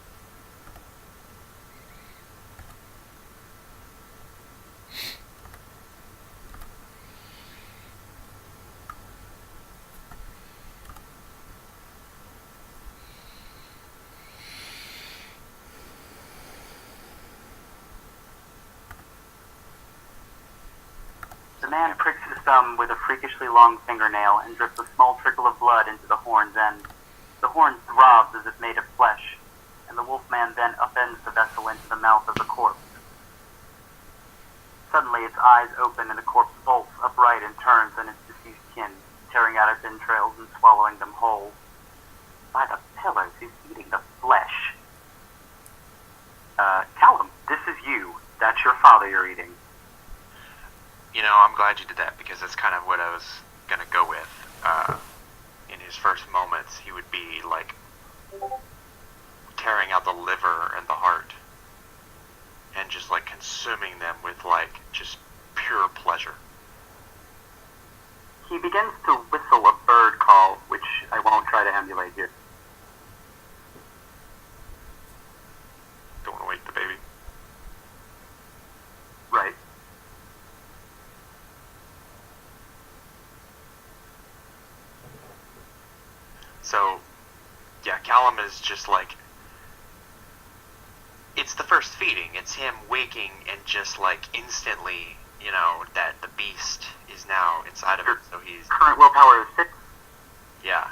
The man pricks his thumb with a freakishly long fingernail and drips a small trickle of blood into the horn's end. The horn throbs as if made of flesh, and the wolfman then upends the vessel into the mouth of the corpse. Suddenly its eyes open and the corpse bolts upright and turns on its deceased kin, tearing out its entrails and swallowing them whole. By the pillars, he's eating the flesh. Callum, this is you. That's your father you're eating. You know, I'm glad you did that because that's kind of what I was gonna go with. In his first moments, he would be like tearing out the liver and the heart and just like consuming them with like just pure pleasure. He begins to whistle a bird call, which I won't try to emulate here. Don't want to wake the baby. Right. So, yeah, Callum is just like, it's the first feeding. It's him waking and just like instantly, that the beast is now inside of him. So he's, Current willpower is 6. yeah.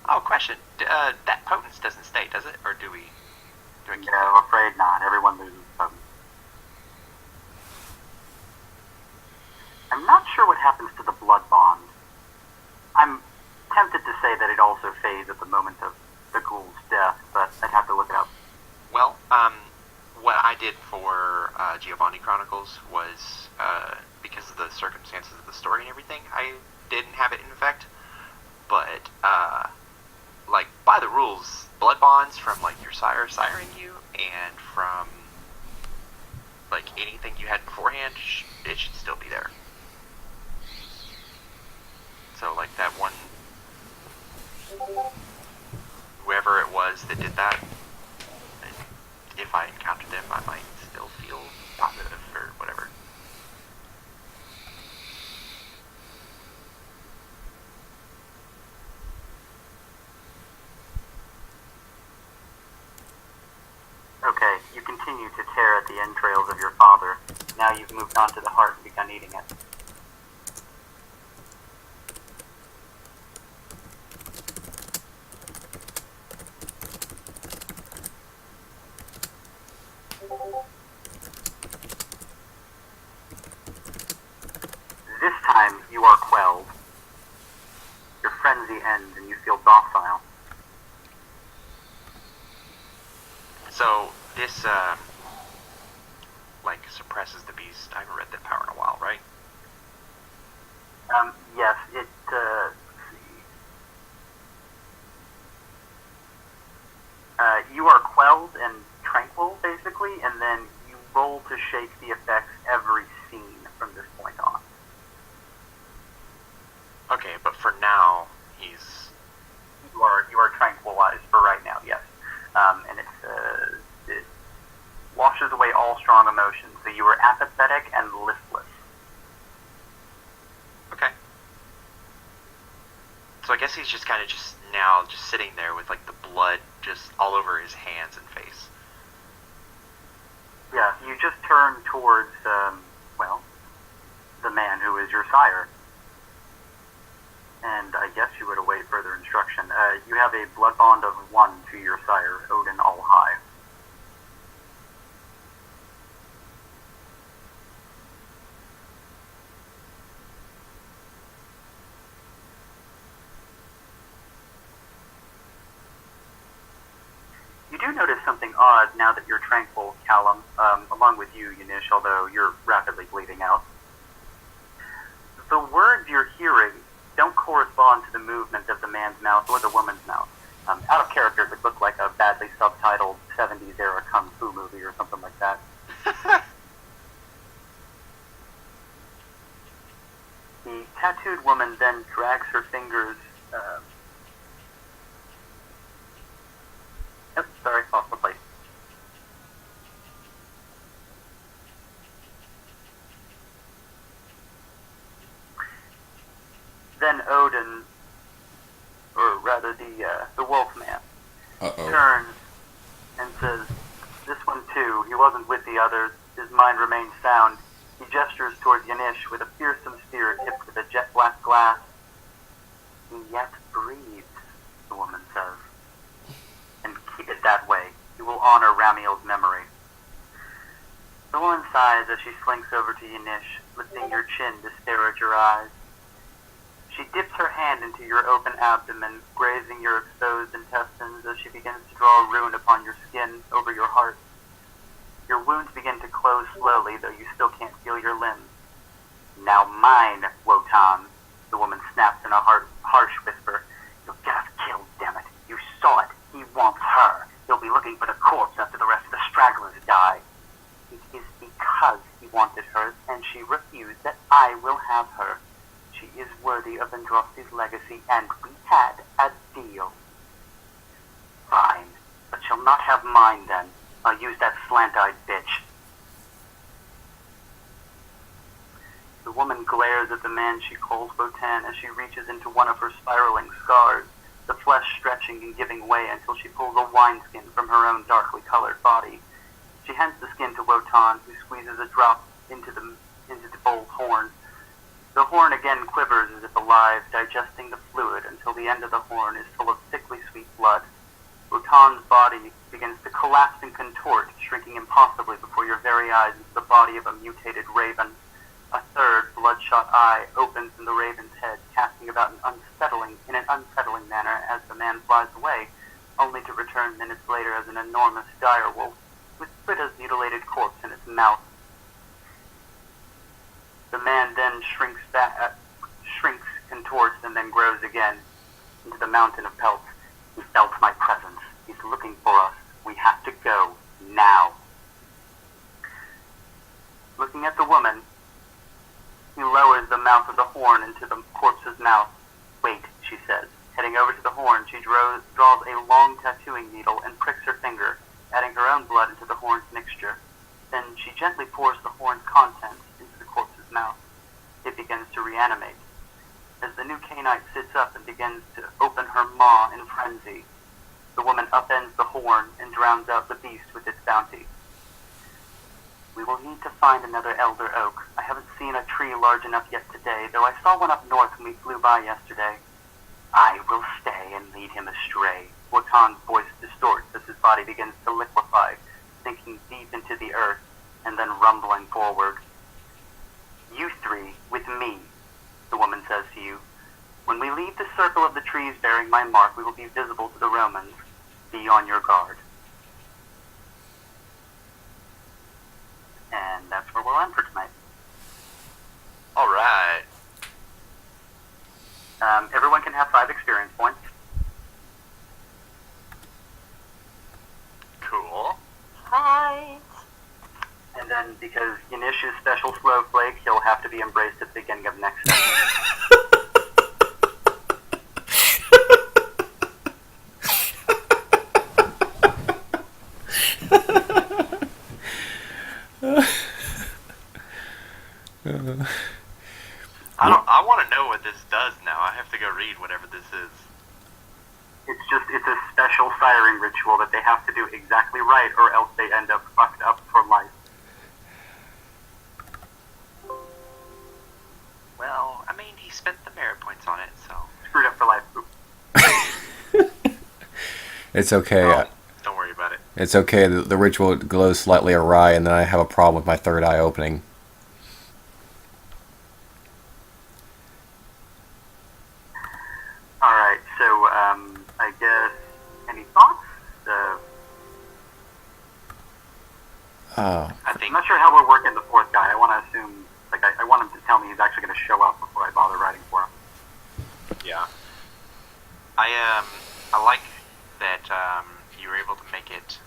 Oh, question. That potence doesn't stay, does it? Or do we? Do I keep No, I'm afraid not. Everyone loses some. I'm not sure what happens to the blood bond. I'm tempted to say that it also fades at the moment of the ghoul's death, but I'd have to look it up. Well, what I did for Giovanni Chronicles was, because of the circumstances of the story and everything, I didn't have it in effect. But, like, by the rules, blood bonds from, like, your sire siring you, and from, like, anything you had beforehand, it should still be there. So, like, that one, whoever it was that did that, if I encountered them, I might still feel positive or whatever. Okay, you continue to tear at the entrails of your father. Now you've moved on to the heart and begun eating it. This time you are quelled. Your frenzy ends and you feel docile. So, this, like, suppresses the beast. I haven't read that power in a while, right? Yes, it, let's see. You are quelled and tranquil, basically, and then you roll to shake the effects every scene from this point on. Okay, but for now, he's... You are tranquilized for right now, yes. And it washes away all strong emotions, so you are apathetic and listless. Okay. So I guess he's just kind of just now just sitting there with, like, the blood just all over his hands and face. Yeah, you just turn towards, the man who is your sire. And I guess you would await further instruction. You have a blood bond of 1 to your sire, Odin Allhigh. You do notice something odd now that you're tranquil, Callum, along with you, Yunish, although you're rapidly bleeding out. The words you're hearing don't correspond to the movement of the man's mouth or the woman's mouth. Out of character, it would look like a badly subtitled 70s era kung fu movie or something like that. The tattooed woman then drags her fingers. Off the plate. Then Odin, or rather the wolf man, turns and says, "This one too, he wasn't with the others, his mind remained sound. He gestures towards Yanish with a fearsome spear tipped with a jet black glass. He yet breathes," the woman says. "And keep it that way. You will honor Ramiel's memory." The woman sighs as she slinks over to Yanish, lifting your chin to stare at your eyes. She dips her hand into your open abdomen, grazing your exposed intestines as she begins to draw a rune upon your skin over your heart. Your wounds begin to close slowly, though you still can't feel your limbs. "Now mine, Wotan," the woman snaps in a harsh whisper. "You'll get us killed, damn it. You saw it. He Drosty's legacy, and we had a deal. Fine, but she'll not have mine then. I'll use that slant-eyed bitch. The woman glares at the man she calls Wotan as she reaches into one of her spiraling scars, the flesh stretching and giving way until she pulls a wineskin from her own darkly colored body. She hands the skin to Wotan, who squeezes a drop into the bull's horn. The horn again quivers as if alive, digesting the fluid until the end of the horn is full of thickly sweet blood. Wotan's body begins to collapse and contort, shrinking impossibly before your very eyes into the body of a mutated raven. A third bloodshot eye opens in the raven's head, casting about in an unsettling manner as the man flies away, only to return minutes later as an enormous direwolf with Britta's mutilated corpse in its mouth. The man then shrinks, contorts, and then grows again into the mountain of pelts. He felt my presence. He's looking for us. We have to go now. Looking at the woman, he lowers the mouth of the horn into the corpse's mouth. Wait, she says. Heading over to the horn, she draws a long tattooing needle and pricks her finger, adding her own blood into the horn's mixture. Then she gently pours the horn's contents into the corpse's mouth. It begins to reanimate. As the new Cainite sits up and begins to open her maw in frenzy, the woman upends the horn and drowns out the beast with its bounty. We will need to find another elder oak. I haven't seen a tree large enough yet today, though I saw one up north when we flew by yesterday. I will stay and lead him astray. Wotan's voice distorts as his body begins to liquefy, sinking deep into the earth and then rumbling forward. You three, with me, the woman says to you. When we leave the circle of the trees bearing my mark, we will be visible to the Romans. Be on your guard. And that's where we'll end for tonight. Alright. Everyone can have 5 experience points. Cool. Right. And then, because Yanish is special snowflake, he'll have to be embraced at the beginning of next session. I want to know what this does now. I have to go read whatever this is. It's a special siring ritual that they have to do exactly right, or else they end up fucked up for life. Well, I mean, he spent the merit points on it, so... Screwed up for life. Oops. It's okay. Don't worry about it. It's okay. The ritual glows slightly awry, and then I have a problem with my third eye opening. Alright, so, I guess, any thoughts? I think... I'm not sure how we're working the fourth guy. I want to assume, I want him to tell me he's actually going to show up before I bother writing for him. Yeah. I like that you were able to make it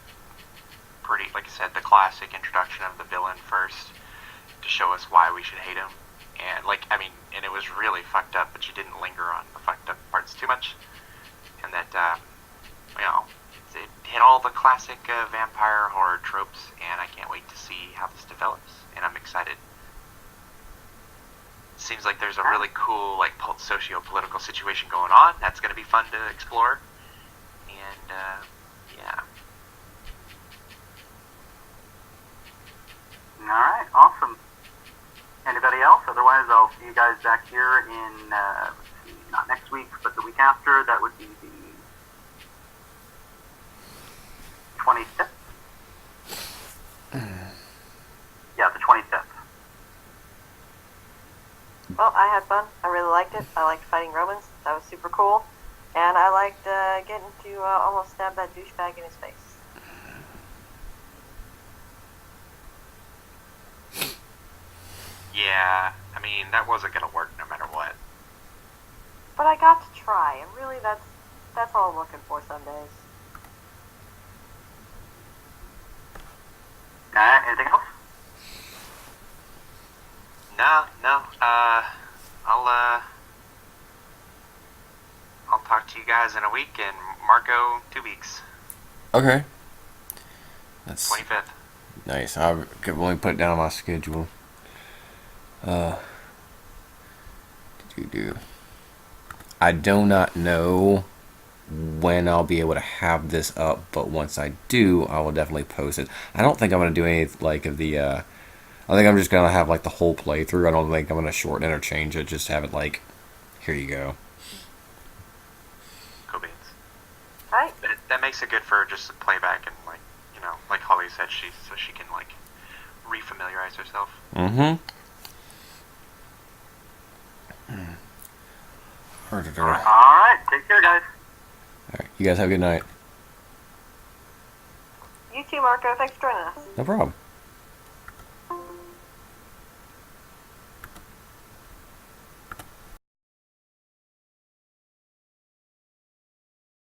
pretty, like I said, the classic introduction of the villain first to show us why we should hate him. And, and it was really fucked up, but you didn't linger on the fucked up parts too much. And that, it hit all the classic vampire horror tropes, and I can't wait to see how this develops, and I'm excited. Seems like there's a really cool, socio-political situation going on. That's going to be fun to explore. And, yeah. Alright, awesome. Anybody else? Otherwise, I'll see you guys back here in, not next week, but the week after. That would be the 25th? Yeah, the 25th. Well, I had fun. I really liked it. I liked fighting Romans. That was super cool. And I liked getting to almost stab that douchebag in his face. Yeah, that wasn't going to work no matter what. But I got to try, and really that's all I'm looking for some days. Anything else? No, talk to you guys in a week, and Marco 2 weeks. Okay. That's 25th. nice. I could only put it down on my schedule. Do. I do not know when I'll be able to have this up, but once I do, I will definitely post it. I don't think I'm gonna do any like of the. I think I'm just gonna have like the whole playthrough. I don't think I'm gonna shorten it or change it. Just have it like, here you go. Cool beans. Right. That makes it good for just playback and like like Holly said, so she can like refamiliarize herself. Mm-hmm. All right, take care, guys. All right, you guys have a good night. You too, Marco. Thanks for joining us. No problem.